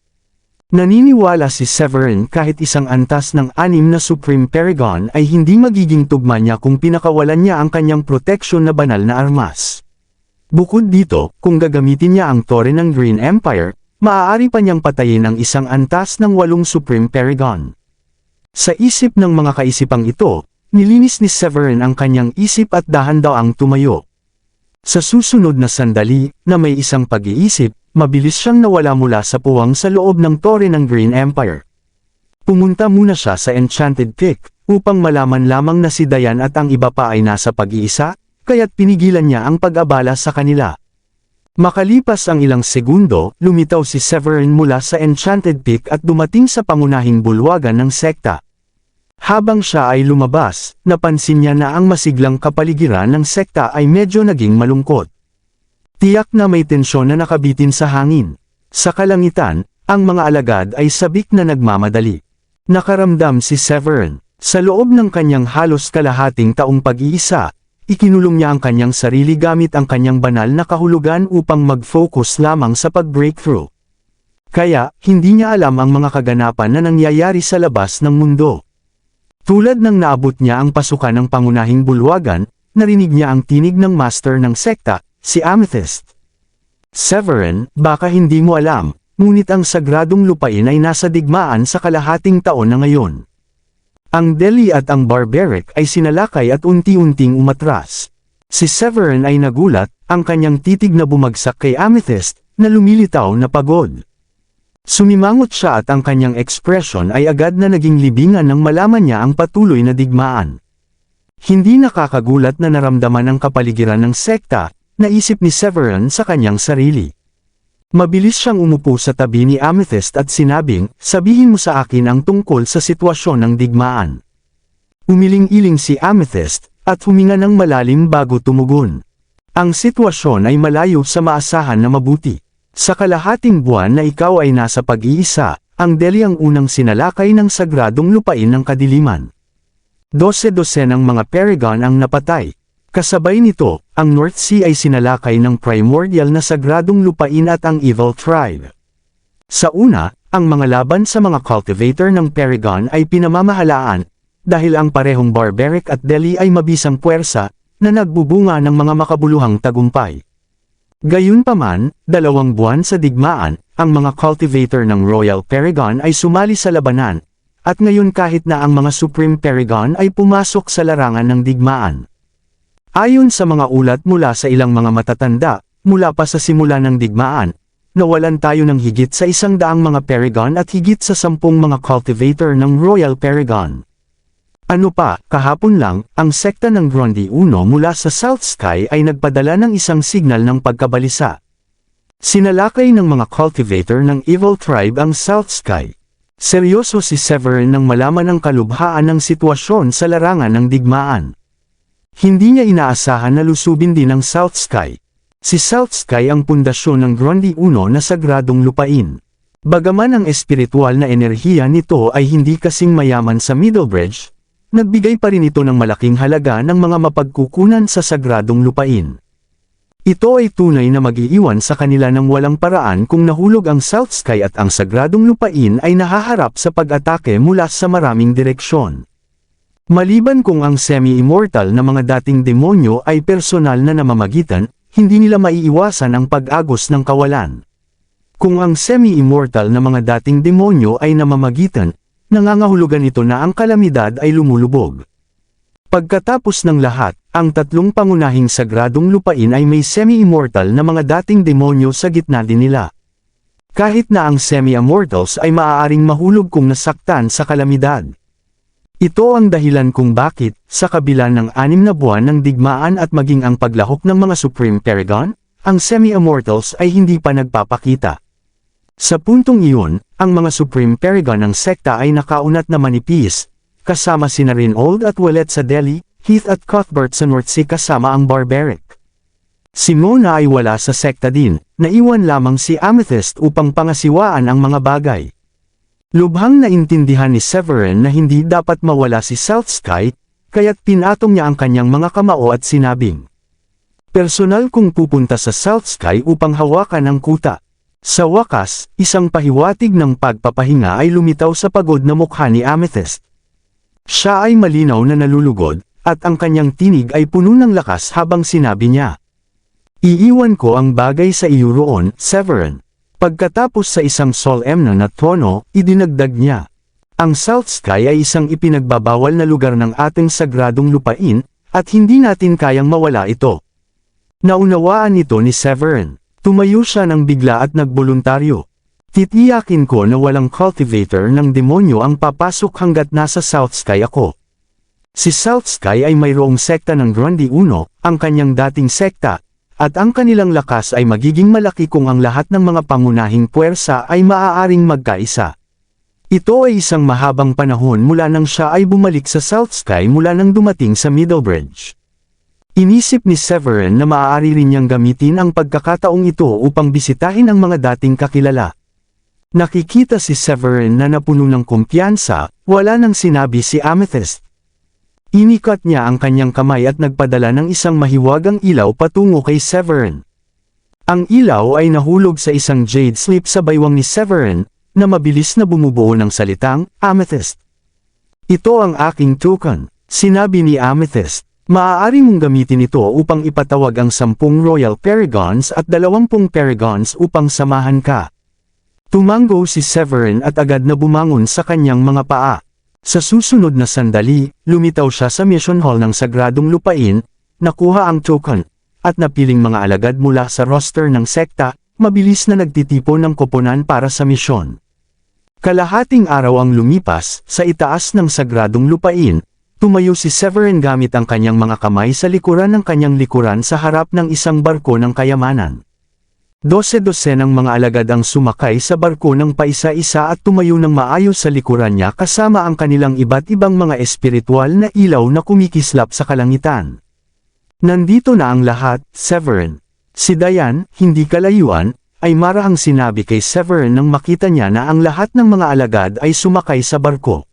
Naniniwala si Severin kahit isang antas ng 6 na Supreme Paragon ay hindi magiging tugma niya kung pinakawalan niya ang kanyang proteksyon na banal na armas. Bukod dito, kung gagamitin niya ang tore ng Green Empire, maaari pa niyang patayin ang isang antas ng 8 Supreme Paragon. Sa isip ng mga kaisipang ito, nilinis ni Severin ang kanyang isip at dahan-daang tumayo. Sa susunod na sandali, na may isang pag-iisip, mabilis siyang nawala mula sa puwang sa loob ng tore ng Green Empire. Pumunta muna siya sa Enchanted Peak, upang malaman lamang na si Diane at ang iba pa ay nasa pag-iisa, kaya't pinigilan niya ang pag-abala sa kanila. Makalipas ang ilang segundo, lumitaw si Severin mula sa Enchanted Peak at dumating sa pangunahing bulwagan ng sekta. Habang siya ay lumabas, napansin niya na ang masiglang kapaligiran ng sekta ay medyo naging malungkot. Tiyak na may tensyon na nakabitin sa hangin. Sa kalangitan, ang mga alagad ay sabik na nagmamadali. Nakaramdam si Severin. Sa loob ng kanyang halos kalahating taong pag-iisa, ikinulong niya ang kanyang sarili gamit ang kanyang banal na kahulugan upang mag-focus lamang sa pag-breakthrough. Kaya, hindi niya alam ang mga kaganapan na nangyayari sa labas ng mundo. Tulad ng naabot niya ang pasukan ng pangunahing bulwagan, narinig niya ang tinig ng master ng sekta, si Amethyst. Severin, baka hindi mo alam, ngunit ang sagradong lupain ay nasa digmaan sa kalahating taon na ngayon. Ang Delhi at ang Barbaric ay sinalakay at unti-unting umatras. Si Severin ay nagulat, ang kanyang titig na bumagsak kay Amethyst, na lumilitaw na pagod. Sumimangot siya at ang kanyang ekspresyon ay agad na naging libingan nang malaman niya ang patuloy na digmaan. Hindi nakakagulat na naramdaman ang kapaligiran ng sekta, naisip ni Severin sa kanyang sarili. Mabilis siyang umupo sa tabi ni Amethyst at sinabing, sabihin mo sa akin ang tungkol sa sitwasyon ng digmaan. Umiling-iling si Amethyst, at huminga ng malalim bago tumugon. Ang sitwasyon ay malayo sa maasahan na mabuti. Sa kalahating buwan na ikaw ay nasa pag-iisa, ang Delhi ang unang sinalakay ng sagradong lupain ng kadiliman. 12 ng mga Paragon ang napatay. Kasabay nito, ang North Sea ay sinalakay ng primordial na sagradong lupain at ang Evil Tribe. Sa una, ang mga laban sa mga cultivator ng Paragon ay pinamamahalaan, dahil ang parehong Barbaric at Delhi ay mabisang puwersa, na nagbubunga ng mga makabuluhang tagumpay. Gayunpaman, 2 buwan sa digmaan, ang mga cultivator ng Royal Paragon ay sumali sa labanan, at ngayon kahit na ang mga Supreme Paragon ay pumasok sa larangan ng digmaan. Ayon sa mga ulat mula sa ilang mga matatanda, mula pa sa simula ng digmaan, nawalan tayo ng higit sa 100 mga Paragon at higit sa 10 mga cultivator ng Royal Paragon. Ano pa, kahapon lang, ang sekta ng Grundy Uno mula sa South Sky ay nagpadala ng isang signal ng pagkabalisa. Sinalakay ng mga cultivator ng Evil Tribe ang South Sky. Seryoso si Severin nang malaman ang kalubhaan ng sitwasyon sa larangan ng digmaan. Hindi niya inaasahan na lusubin din ang South Sky. Si South Sky ang pundasyon ng Grundy Uno na sagradong lupain. Bagaman ang espiritual na enerhiya nito ay hindi kasing mayaman sa Middlebridge, nagbigay pa rin ito ng malaking halaga ng mga mapagkukunan sa sagradong lupain. Ito ay tunay na mag-iiwan sa kanila ng walang paraan kung nahulog ang South Sky at ang sagradong lupain ay nahaharap sa pag-atake mula sa maraming direksyon. Maliban kung ang semi-immortal na mga dating demonyo ay personal na namamagitan, hindi nila maiiwasan ang pag-agos ng kawalan. Kung ang semi-immortal na mga dating demonyo ay namamagitan, nangangahulugan ito na ang kalamidad ay lumulubog. Pagkatapos ng lahat, ang 3 pangunahing sagradong lupain ay may semi-immortal na mga dating demonyo sa gitna din nila. Kahit na ang semi-immortals ay maaaring mahulog kung nasaktan sa kalamidad. Ito ang dahilan kung bakit, sa kabila ng 6 na buwan ng digmaan at maging ang paglahok ng mga Supreme Paragon, ang semi-immortals ay hindi pa nagpapakita. Sa puntong iyon, ang mga Supreme Paragon ng sekta ay nakaunat na manipis, kasama sina Reynold at Wallet sa Delhi, Heath at Cuthbert sa North Sea kasama ang Barbaric. Si Mona ay wala sa sekta din, naiwan lamang si Amethyst upang pangasiwaan ang mga bagay. Lubhang naintindihan ni Severin na hindi dapat mawala si South Sky, kaya't pinatong niya ang kanyang mga kamao at sinabing, personal kong pupunta sa South Sky upang hawakan ang kuta. Sa wakas, isang pahiwatig ng pagpapahinga ay lumitaw sa pagod na mukha ni Amethyst. Siya ay malinaw na nalulugod, at ang kanyang tinig ay puno ng lakas habang sinabi niya, iiwan ko ang bagay sa iyo roon, Severin. Pagkatapos sa isang solemn na tono, idinagdag niya, ang South Sky ay isang ipinagbabawal na lugar ng ating sagradong lupain, at hindi natin kayang mawala ito. Naunawaan ito ni Severin. Tumayo siya ng bigla at nagboluntaryo. Titiyakin ko na walang cultivator ng demonyo ang papasok hanggat nasa South Sky ako. Si South Sky ay mayroong sekta ng Grundy Uno, ang kanyang dating sekta, at ang kanilang lakas ay magiging malaki kung ang lahat ng mga pangunahing puwersa ay maaaring magkaisa. Ito ay isang mahabang panahon mula nang siya ay bumalik sa South Sky mula nang dumating sa Middlebridge. Inisip ni Severin na maaari rin niyang gamitin ang pagkakataong ito upang bisitahin ang mga dating kakilala. Nakikita si Severin na napuno ng kumpiyansa, wala nang sinabi si Amethyst. Inikat niya ang kanyang kamay at nagpadala ng isang mahiwagang ilaw patungo kay Severin. Ang ilaw ay nahulog sa isang jade slip sa baywang ni Severin, na mabilis na bumubuo ng salitang, Amethyst. Ito ang aking token, sinabi ni Amethyst. Maaari mong gamitin ito upang ipatawag ang 10 Royal Paragons at 20 Paragons upang samahan ka. Tumango si Severin at agad na bumangon sa kanyang mga paa. Sa susunod na sandali, lumitaw siya sa mission hall ng Sagradong Lupain, nakuha ang token, at napiling mga alagad mula sa roster ng sekta, mabilis na nagtitipon ng koponan para sa misyon. Kalahating araw ang lumipas, sa itaas ng Sagradong Lupain, tumayo si Severin gamit ang kanyang mga kamay sa likuran ng kanyang likuran sa harap ng isang barko ng kayamanan. Dose-dosenang mga alagad ang sumakay sa barko ng paisa-isa at tumayo ng maayos sa likuran niya kasama ang kanilang iba't ibang mga espiritual na ilaw na kumikislap sa kalangitan. Nandito na ang lahat, Severin. Si Diane, hindi kalayuan, ay marahang sinabi kay Severin nang makita niya na ang lahat ng mga alagad ay sumakay sa barko.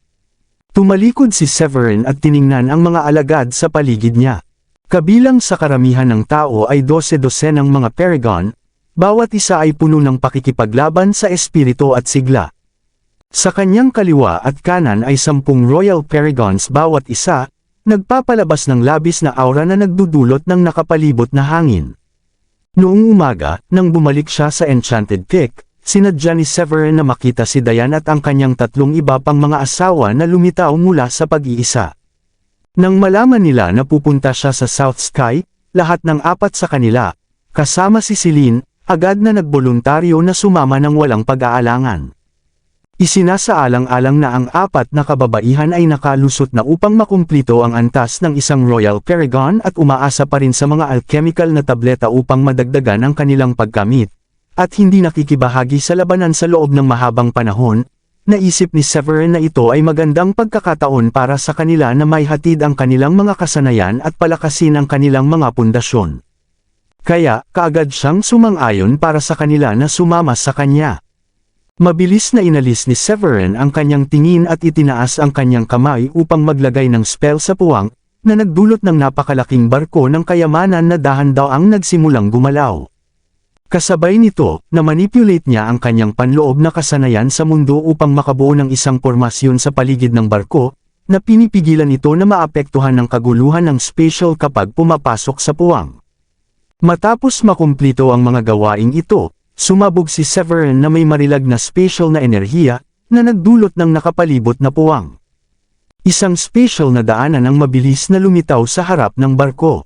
Tumalikod si Severin at tiningnan ang mga alagad sa paligid niya. Kabilang sa karamihan ng tao ay 12-dosenang mga Paragon, bawat isa ay puno ng pakikipaglaban sa espiritu at sigla. Sa kanyang kaliwa at kanan ay 10 Royal Paragons bawat isa, nagpapalabas ng labis na aura na nagdudulot ng nakapalibot na hangin. Noong umaga, nang bumalik siya sa Enchanted Peak, sinadya ni Severin na makita si Diane at ang kanyang 3 iba pang mga asawa na lumitaw mula sa pag-iisa. Nang malaman nila na pupunta siya sa South Sky, lahat ng 4 sa kanila, kasama si Celine, agad na nagboluntaryo na sumama ng walang pag-aalangan. Isinasaalang-alang na ang 4 na kababaihan ay nakalusot na upang makumplito ang antas ng isang Royal Paragon at umaasa pa rin sa mga alchemical na tableta upang madagdagan ang kanilang pagkamit, at hindi nakikibahagi sa labanan sa loob ng mahabang panahon. Naisip ni Severin na ito ay magandang pagkakataon para sa kanila na maihatid ang kanilang mga kasanayan at palakasin ang kanilang mga pundasyon. Kaya, kaagad siyang sumang-ayon para sa kanila na sumama sa kanya. Mabilis na inalis ni Severin ang kanyang tingin at itinaas ang kanyang kamay upang maglagay ng spell sa puwang, na nagdulot ng napakalaking barko ng kayamanan na dahan-daang nagsimulang gumalaw. Kasabay nito, na-manipulate niya ang kanyang panloob na kasanayan sa mundo upang makabuo ng isang pormasyon sa paligid ng barko, na pinipigilan ito na maapektuhan ng kaguluhan ng spatial kapag pumapasok sa puwang. Matapos makumplito ang mga gawaing ito, sumabog si Severin na may marilag na spatial na enerhiya, na nagdulot ng nakapalibot na puwang. Isang spatial na daanan ang mabilis na lumitaw sa harap ng barko.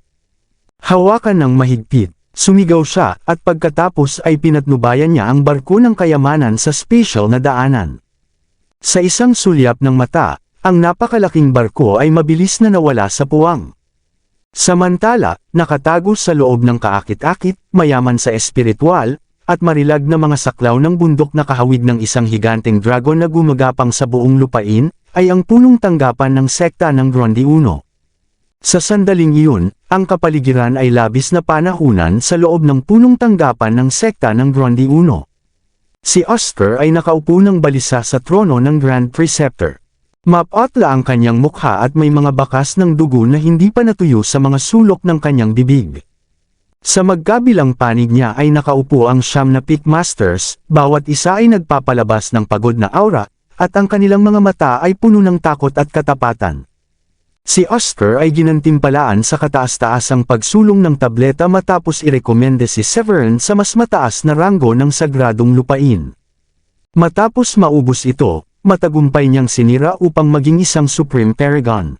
Hawakan ng mahigpit, sumigaw siya, at pagkatapos ay pinatnubayan niya ang barko ng kayamanan sa spatial na daanan. Sa isang sulyap ng mata, ang napakalaking barko ay mabilis na nawala sa puwang. Samantala, nakatago sa loob ng kaakit-akit, mayaman sa espiritual, at marilag na mga saklaw ng bundok na kahawig ng isang higanteng dragon na gumagapang sa buong lupain, ay ang punong tanggapan ng sekta ng Gronde 1. Sa sandaling iyon, ang kapaligiran ay labis na panahunan sa loob ng punong tanggapan ng sekta ng Gronde 1. Si Oscar ay nakaupo ng balisa sa trono ng Grand Preceptor. Mapatla ang kanyang mukha at may mga bakas ng dugo na hindi pa natuyo sa mga sulok ng kanyang bibig. Sa magkabilang panig niya ay nakaupo ang 9 na Peak Masters, bawat isa ay nagpapalabas ng pagod na aura, at ang kanilang mga mata ay puno ng takot at katapatan. Si Oscar ay ginantimpalaan sa kataas-taasang pagsulong ng tableta matapos irekomende si Severin sa mas mataas na ranggo ng sagradong lupain. Matapos maubos ito, matagumpay niyang sinira upang maging isang Supreme Paragon.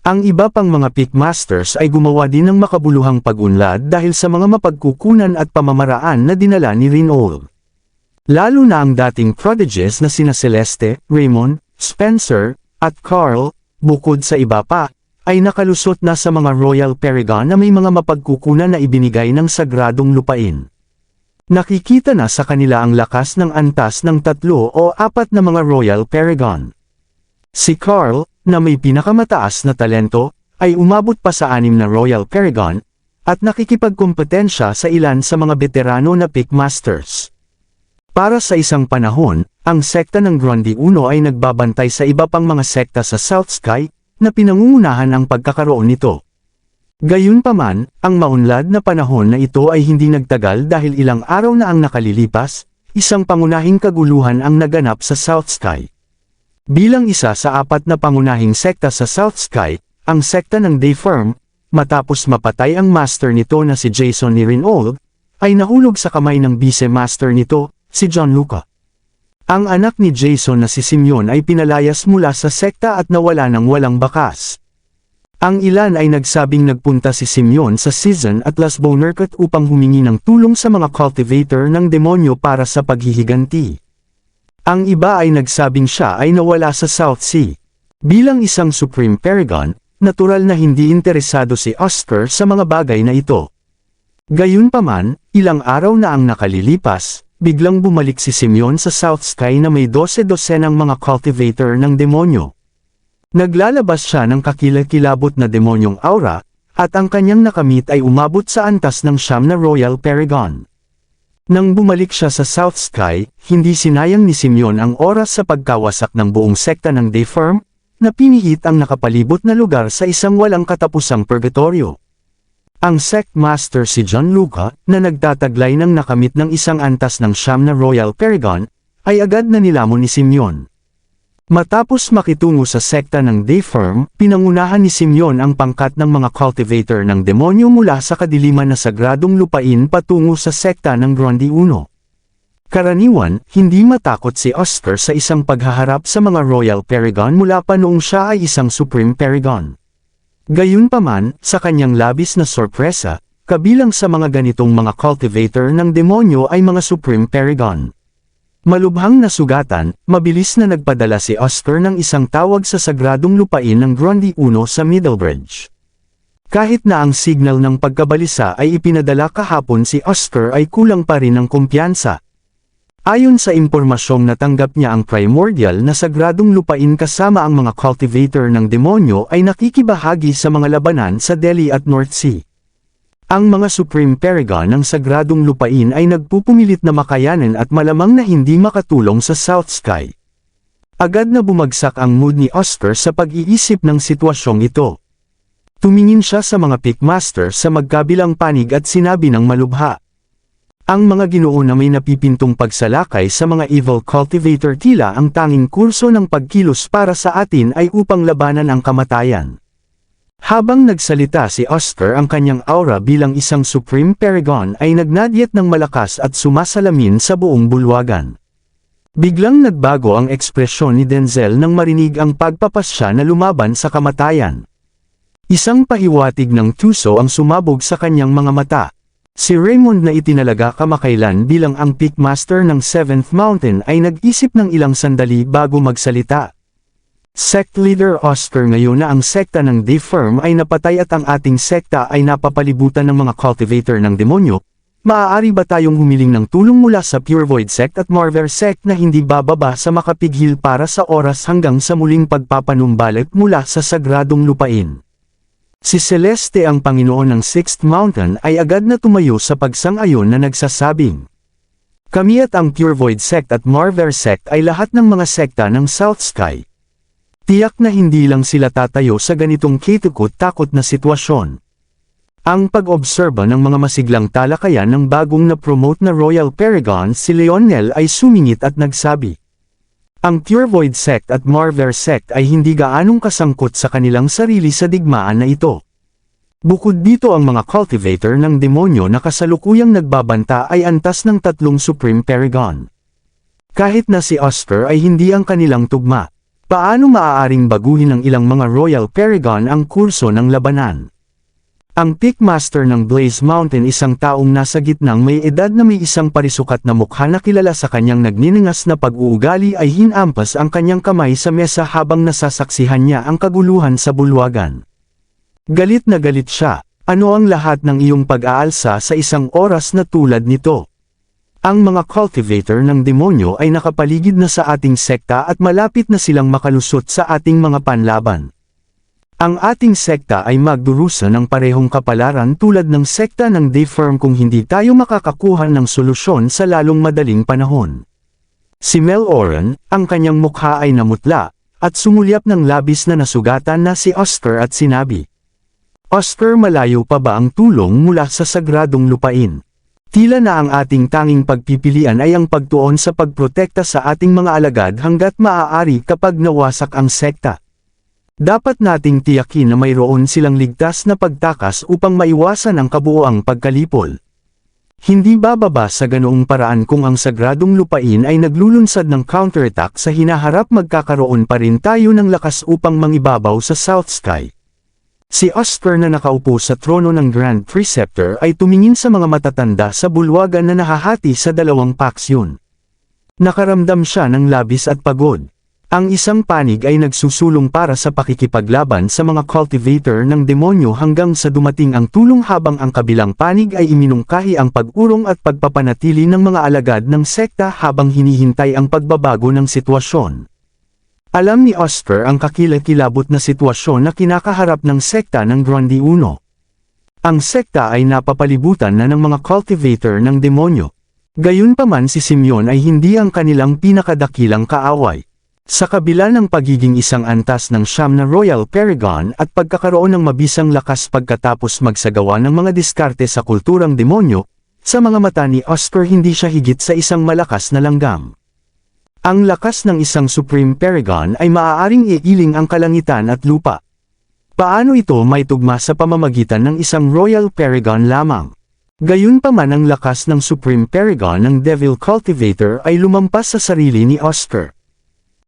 Ang iba pang mga Peak Masters ay gumawa din ng makabuluhang pag-unlad dahil sa mga mapagkukunan at pamamaraan na dinala ni Rinold. Lalo na ang dating prodigies na sina Celeste, Raymond, Spencer, at Carl, bukod sa iba pa, ay nakalusot na sa mga Royal Paragon na may mga mapagkukunan na ibinigay ng sagradong lupain. Nakikita na sa kanila ang lakas ng antas ng 3 o 4 na mga Royal Paragon. Si Carl, na may pinakamataas na talento, ay umabot pa sa 6 na Royal Paragon, at nakikipagkompetensya sa ilan sa mga veterano na Peak Masters. Para sa isang panahon, ang sekta ng Gronde 1 ay nagbabantay sa iba pang mga sekta sa South Sky, na pinangungunahan ang pagkakaroon nito. Gayunpaman, ang maunlad na panahon na ito ay hindi nagtagal dahil ilang araw na ang nakalilipas, isang pangunahing kaguluhan ang naganap sa South Sky. Bilang isa sa 4 na pangunahing sekta sa South Sky, ang sekta ng Dayform, matapos mapatay ang master nito na si Jason ni Rinold, ay nahulog sa kamay ng vice-master nito, si John Luca. Ang anak ni Jason na si Simeon ay pinalayas mula sa sekta at nawala ng walang bakas. Ang ilan ay nagsabing nagpunta si Simeon sa Season at Las Bonercat upang humingi ng tulong sa mga cultivator ng demonyo para sa paghihiganti. Ang iba ay nagsabing siya ay nawala sa South Sea. Bilang isang Supreme Paragon, natural na hindi interesado si Oscar sa mga bagay na ito. Gayunpaman, ilang araw na ang nakalilipas, biglang bumalik si Simeon sa South Sky na may 12-dosenang mga cultivator ng demonyo. Naglalabas siya ng kakilakilabot na demonyong aura, at ang kanyang nakamit ay umabot sa antas ng 9 na Royal Paragon. Nang bumalik siya sa South Sky, hindi sinayang ni Simeon ang oras sa pagkawasak ng buong sekta ng Dayfirm, na pinihit ang nakapalibot na lugar sa isang walang katapusang purgatorio. Ang sect master si John Luca, na nagtataglay ng nakamit ng isang antas ng 9 na Royal Paragon, ay agad na nilamon ni Simeon. Matapos makitungo sa sekta ng Dayfirm, pinangunahan ni Simeon ang pangkat ng mga cultivator ng demonyo mula sa kadiliman na sagradong lupain patungo sa sekta ng Grundy 1. Karaniwan, hindi matakot si Oscar sa isang paghaharap sa mga Royal Paragon mula pa noong siya ay isang Supreme Paragon. Gayunpaman, sa kanyang labis na sorpresa, kabilang sa mga ganitong mga cultivator ng demonyo ay mga Supreme Paragon. Malubhang nasugatan, mabilis na nagpadala si Oscar ng isang tawag sa sagradong lupain ng Grundy 1 sa Middlebridge. Kahit na ang signal ng pagkabalisa ay ipinadala kahapon, si Oscar ay kulang pa rin ng kumpiyansa. Ayon sa impormasyong natanggap niya, ang primordial na sagradong lupain kasama ang mga cultivator ng demonyo ay nakikibahagi sa mga labanan sa Delhi at North Sea. Ang mga Supreme Paragon ng sagradong lupain ay nagpupumilit na makayanan at malamang na hindi makatulong sa South Sky. Agad na bumagsak ang mood ni Oscar sa pag-iisip ng sitwasyong ito. Tumingin siya sa mga Pickmaster sa magkabilang panig at sinabi ng malubha. Ang mga Ginoo na may napipintong pagsalakay sa mga evil cultivator, tila ang tanging kurso ng pagkilos para sa atin ay upang labanan ang kamatayan. Habang nagsalita si Oscar, ang kanyang aura bilang isang Supreme Paragon ay nagnadyet ng malakas at sumasalamin sa buong bulwagan. Biglang nagbago ang ekspresyon ni Denzel nang marinig ang pagpapasya na lumaban sa kamatayan. Isang pahiwatig ng tuso ang sumabog sa kanyang mga mata. Si Raymond, na itinalaga kamakailan bilang ang Pickmaster ng 7th Mountain, ay nag-isip ng ilang sandali bago magsalita. Sect Leader Oscar, ngayon na ang sekta ng Dayfirm ay napatay at ang ating sekta ay napapalibutan ng mga cultivator ng demonyo, maaari ba tayong humiling ng tulong mula sa Pure Void Sect at Marver Sect na hindi bababa sa makapighil para sa oras hanggang sa muling pagpapanumbalik mula sa sagradong lupain? Si Celeste, ang Panginoon ng 6th Mountain, ay agad na tumayo sa pagsang-ayon na nagsasabing, kami at ang Pure Void Sect at Marver Sect ay lahat ng mga sekta ng South Sky. Tiyak na hindi lang sila tatayo sa ganitong katakot-takot na sitwasyon. Ang pag-obserba ng mga masiglang talakayan ng bagong na-promote na Royal Paragon, si Leonel, ay sumingit at nagsabi, ang Pure Void Sect at Marver Sect ay hindi gaanong kasangkot sa kanilang sarili sa digmaan na ito. Bukod dito, ang mga cultivator ng demonyo na kasalukuyang nagbabanta ay antas ng 3 Supreme Paragon. Kahit na si Oscar ay hindi ang kanilang tugma, paano maaaring baguhin ng ilang mga Royal Paragon ang kurso ng labanan? Ang Pickmaster ng Blaze Mountain, isang taong nasa gitnang may edad na may isang parisukat na mukha na kilala sa kanyang nagniningas na pag-uugali, ay hinampas ang kanyang kamay sa mesa habang nasasaksihan niya ang kaguluhan sa bulwagan. Galit na galit siya. Ano ang lahat ng iyong pag-aalsa sa isang oras na tulad nito? Ang mga cultivator ng demonyo ay nakapaligid na sa ating sekta at malapit na silang makalusot sa ating mga panlaban. Ang ating sekta ay magdurusa ng parehong kapalaran tulad ng sekta ng Dayfirm kung hindi tayo makakakuha ng solusyon sa lalong madaling panahon. Si Mel Oren, ang kanyang mukha ay namutla, at sumulyap ng labis na nasugatan na si Oscar at sinabi, Oscar, malayo pa ba ang tulong mula sa sagradong lupain? Tila na ang ating tanging pagpipilian ay ang pagtuon sa pagprotekta sa ating mga alagad hanggat maaari kapag nawasak ang sekta. Dapat nating tiyakin na mayroon silang ligtas na pagtakas upang maiwasan ang kabuoang pagkalipol. Hindi bababa sa ganoong paraan kung ang sagradong lupain ay naglulunsad ng counterattack sa hinaharap, magkakaroon pa rin tayo ng lakas upang mangibabaw sa South Sky. Si Oscar, na nakaupo sa trono ng Grand Preceptor, ay tumingin sa mga matatanda sa bulwagan na nahahati sa 2 paksyon. Nakaramdam siya ng labis at pagod. Ang isang panig ay nagsusulong para sa pakikipaglaban sa mga cultivator ng demonyo hanggang sa dumating ang tulong habang ang kabilang panig ay iminungkahi ang pag-urong at pagpapanatili ng mga alagad ng sekta habang hinihintay ang pagbabago ng sitwasyon. Alam ni Oscar ang kakilakilabot na sitwasyon na kinakaharap ng sekta ng Grundy 1. Ang sekta ay napapalibutan na ng mga cultivator ng demonyo. Gayunpaman si Simeon ay hindi ang kanilang pinakadakilang kaaway. Sa kabila ng pagiging isang antas ng siyam na Royal Paragon at pagkakaroon ng mabisang lakas pagkatapos magsagawa ng mga diskarte sa kulturang demonyo, sa mga mata ni Oscar hindi siya higit sa isang malakas na langgam. Ang lakas ng isang Supreme Paragon ay maaaring iiling ang kalangitan at lupa. Paano ito may tugma sa pamamagitan ng isang Royal Paragon lamang? Gayunpaman ang lakas ng Supreme Paragon ng Devil Cultivator ay lumampas sa sarili ni Oscar.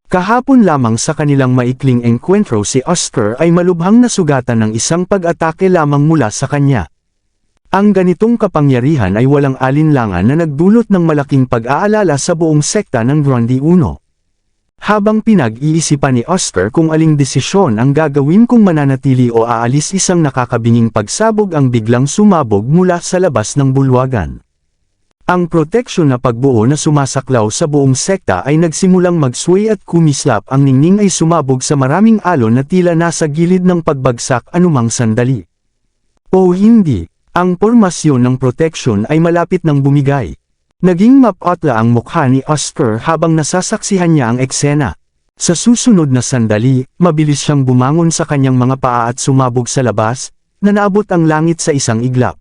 Kahapon lamang sa kanilang maikling enkwentro si Oscar ay malubhang nasugatan ng isang pag-atake lamang mula sa kanya. Ang ganitong kapangyarihan ay walang alinlangan na nagdulot ng malaking pag-aalala sa buong sekta ng Grundy 1. Habang pinag-iisipan ni Oscar kung aling desisyon ang gagawin kung mananatili o aalis isang nakakabinging pagsabog ang biglang sumabog mula sa labas ng bulwagan. Ang proteksyon na pagbuo na sumasaklaw sa buong sekta ay nagsimulang mag-sway at kumislap ang ningning ay sumabog sa maraming alon na tila nasa gilid ng pagbagsak anumang sandali. O hindi, ang pormasyon ng proteksyon ay malapit ng bumigay. Naging mapotla ang mukha ni Oscar habang nasasaksihan niya ang eksena. Sa susunod na sandali, mabilis siyang bumangon sa kanyang mga paa at sumabog sa labas, na naabot ang langit sa isang iglap.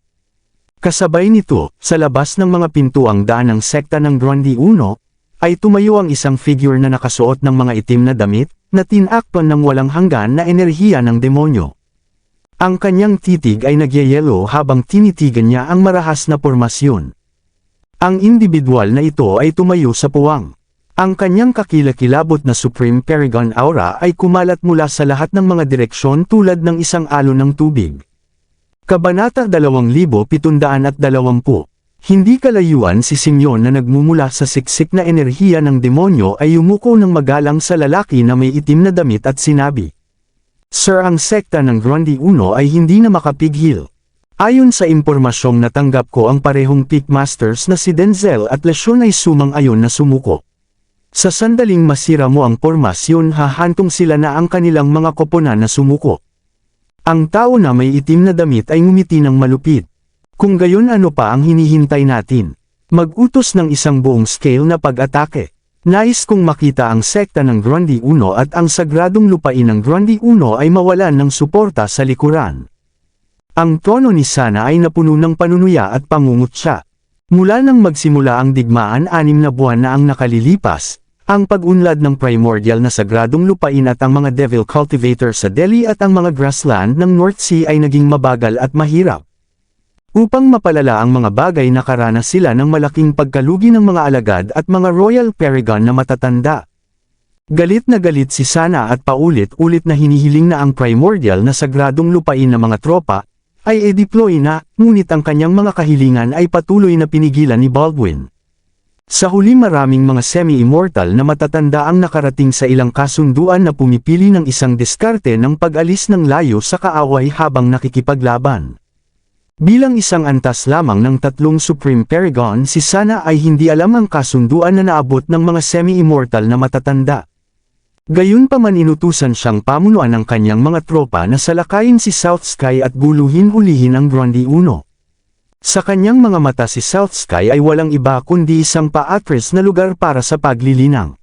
Kasabay nito, sa labas ng mga pintuang daan ng sekta ng Grundy 1, ay tumayo ang isang figure na nakasuot ng mga itim na damit, na tinakpan ng walang hanggan na enerhiya ng demonyo. Ang kanyang titig ay nagyayelo habang tinitigan niya ang marahas na pormasyon. Ang individual na ito ay tumayo sa puwang. Ang kanyang kakilakilabot na Supreme Paragon aura ay kumalat mula sa lahat ng mga direksyon tulad ng isang alon ng tubig. Kabanata 2720. Hindi kalayuan si Simeon na nagmumula sa siksik na enerhiya ng demonyo ay yumuko ng magalang sa lalaki na may itim na damit at sinabi, "Sir, ang sekta ng Grundy 1 ay hindi na makapigil. Ayon sa impormasyong natanggap ko ang parehong Peak Masters na si Denzel at Lesion ay sumang-ayon na sumuko. Sa sandaling masira mo ang pormasyon hahantong sila na ang kanilang mga koponan na sumuko." Ang tao na may itim na damit ay ngumiti ng malupit. Kung gayon ano pa ang hinihintay natin? Mag-utos ng isang buong scale na pag-atake. Nais kong makita ang sekta ng Grundy 1 at ang sagradong lupain ng Grundy 1 ay mawalan ng suporta sa likuran. Ang tono ni Sana ay napuno ng panunuya at pangungutya. Mula nang magsimula ang digmaan 6 na buwan na ang nakalilipas, ang pag-unlad ng primordial na sagradong lupain at ang mga devil cultivator sa Delhi at ang mga grassland ng North Sea ay naging mabagal at mahirap. Upang mapalala ang mga bagay nakaranas sila ng malaking pagkalugi ng mga alagad at mga Royal Paragon na matatanda. Galit na galit si Sana at paulit-ulit na hinihiling na ang primordial na sagradong lupain ng mga tropa ay e-deploy na, ngunit ang kanyang mga kahilingan ay patuloy na pinigilan ni Baldwin. Sa huli maraming mga semi-immortal na matatanda ang nakarating sa ilang kasunduan na pumipili ng isang diskarte ng pag-alis ng layo sa kaaway habang nakikipaglaban. Bilang isang antas lamang ng 3 Supreme Paragon si Sana ay hindi alam ang kasunduan na naabot ng mga semi-immortal na matatanda. Gayunpaman inutusan siyang pamunuan ng kanyang mga tropa na salakayin si South Sky at guluhin-hulihin ang Grundy 1. Sa kanyang mga mata si South Sky ay walang iba kundi isang pa-atras na lugar para sa paglilinang.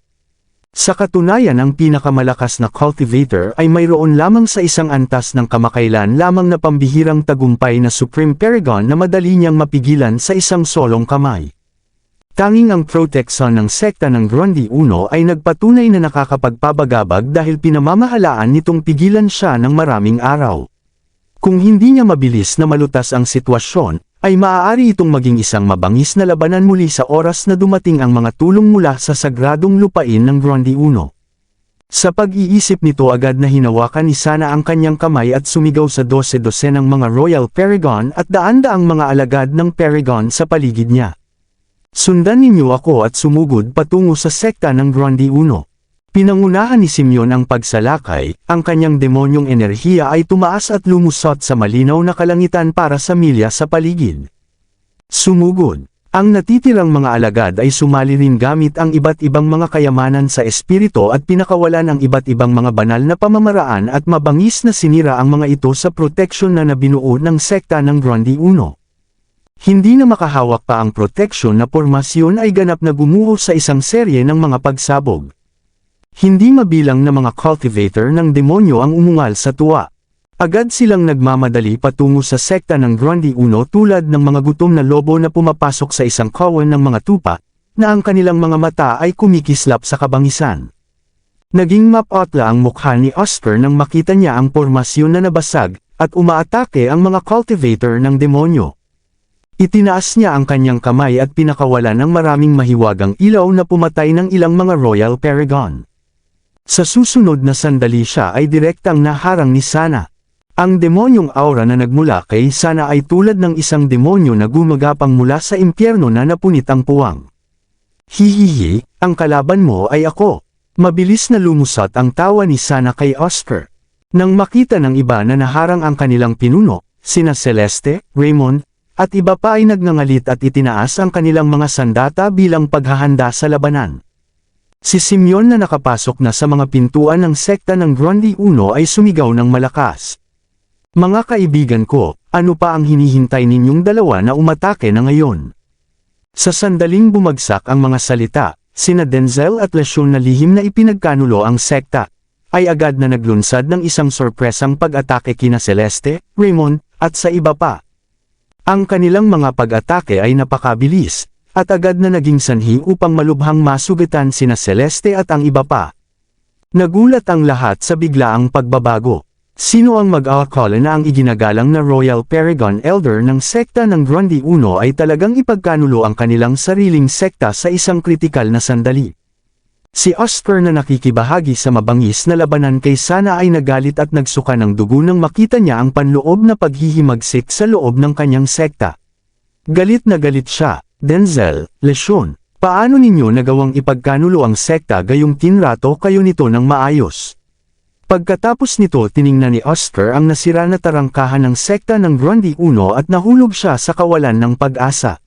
Sa katunayan ang pinakamalakas na cultivator ay mayroon lamang sa isang antas ng kamakailan lamang na pambihirang tagumpay na Supreme Paragon na madali niyang mapigilan sa isang solong kamay. Tanging ang proteksyon ng sekta ng Grundy 1 ay nagpatunay na nakakapagpabagabag dahil pinamamahalaan nitong pigilan siya ng maraming araw. Kung hindi niya mabilis na malutas ang sitwasyon, ay maaari itong maging isang mabangis na labanan muli sa oras na dumating ang mga tulong mula sa sagradong lupain ng Grundy 1. Sa pag-iisip nito agad na hinawakan ni Sana ang kanyang kamay at sumigaw sa 12 ng mga Royal Paragon at daan-daang mga alagad ng Paragon sa paligid niya. "Sundan ninyo ako at sumugod patungo sa sekta ng Grundy 1. Pinangunahan ni Simeon ang pagsalakay, ang kanyang demonyong enerhiya ay tumaas at lumusot sa malinaw na kalangitan para sa milya sa paligid. Sumugod. Ang natitirang mga alagad ay sumali rin gamit ang iba't ibang mga kayamanan sa espiritu at pinakawalan ang iba't ibang mga banal na pamamaraan at mabangis na sinira ang mga ito sa proteksyon na nabinuo ng sekta ng Grundy Uno. Hindi na makahawak pa ang proteksyon na pormasyon ay ganap na gumuho sa isang serye ng mga pagsabog. Hindi mabilang na mga cultivator ng demonyo ang umungal sa tuwa. Agad silang nagmamadali patungo sa sekta ng Grundy Uno tulad ng mga gutom na lobo na pumapasok sa isang kawan ng mga tupa, na ang kanilang mga mata ay kumikislap sa kabangisan. Naging mapotla ang mukha ni Oscar nang makita niya ang pormasyon na nabasag, at umaatake ang mga cultivator ng demonyo. Itinaas niya ang kanyang kamay at pinakawalan ng maraming mahiwagang ilaw na pumatay ng ilang mga Royal Paragon. Sa susunod na sandali siya ay direktang naharang ni Sana. Ang demonyong aura na nagmula kay Sana ay tulad ng isang demonyo na gumagapang mula sa impyerno na napunit ang puwang. Hihihi, ang kalaban mo ay ako. Mabilis na lumusot ang tawa ni Sana kay Oscar. Nang makita ng iba na naharang ang kanilang pinuno, sina Celeste, Raymond, at iba pa ay nagngangalit at itinaas ang kanilang mga sandata bilang paghahanda sa labanan. Si Simeon na nakapasok na sa mga pintuan ng sekta ng Grundy Uno ay sumigaw ng malakas. Mga kaibigan ko, ano pa ang hinihintay ninyong dalawa na umatake na ngayon? Sa sandaling bumagsak ang mga salita, sina Denzel at Lesion na lihim na ipinagkanulo ang sekta, ay agad na naglunsad ng isang sorpresang pag-atake kina Celeste, Raymond, at sa iba pa. Ang kanilang mga pag-atake ay napakabilis, at agad na naging sanhi upang malubhang masugatan sina Celeste at ang iba pa. Nagulat ang lahat sa biglaang pagbabago. Sino ang mag-aakala na ang iginagalang na Royal Paragon Elder ng sekta ng Grundy Uno ay talagang ipagkanulo ang kanilang sariling sekta sa isang kritikal na sandali? Si Oscar na nakikibahagi sa mabangis na labanan kay Sana ay nagalit at nagsuka ng dugo nang makita niya ang panloob na paghihimagsik sa loob ng kanyang sekta. Galit na galit siya. Denzel, Lesion, paano ninyo nagawang ipagkanulo ang sekta gayong tinrato kayo nito ng maayos? Pagkatapos nito tiningnan ni Oscar ang nasira na tarangkahan ng sekta ng Grundy Uno at nahulog siya sa kawalan ng pag-asa.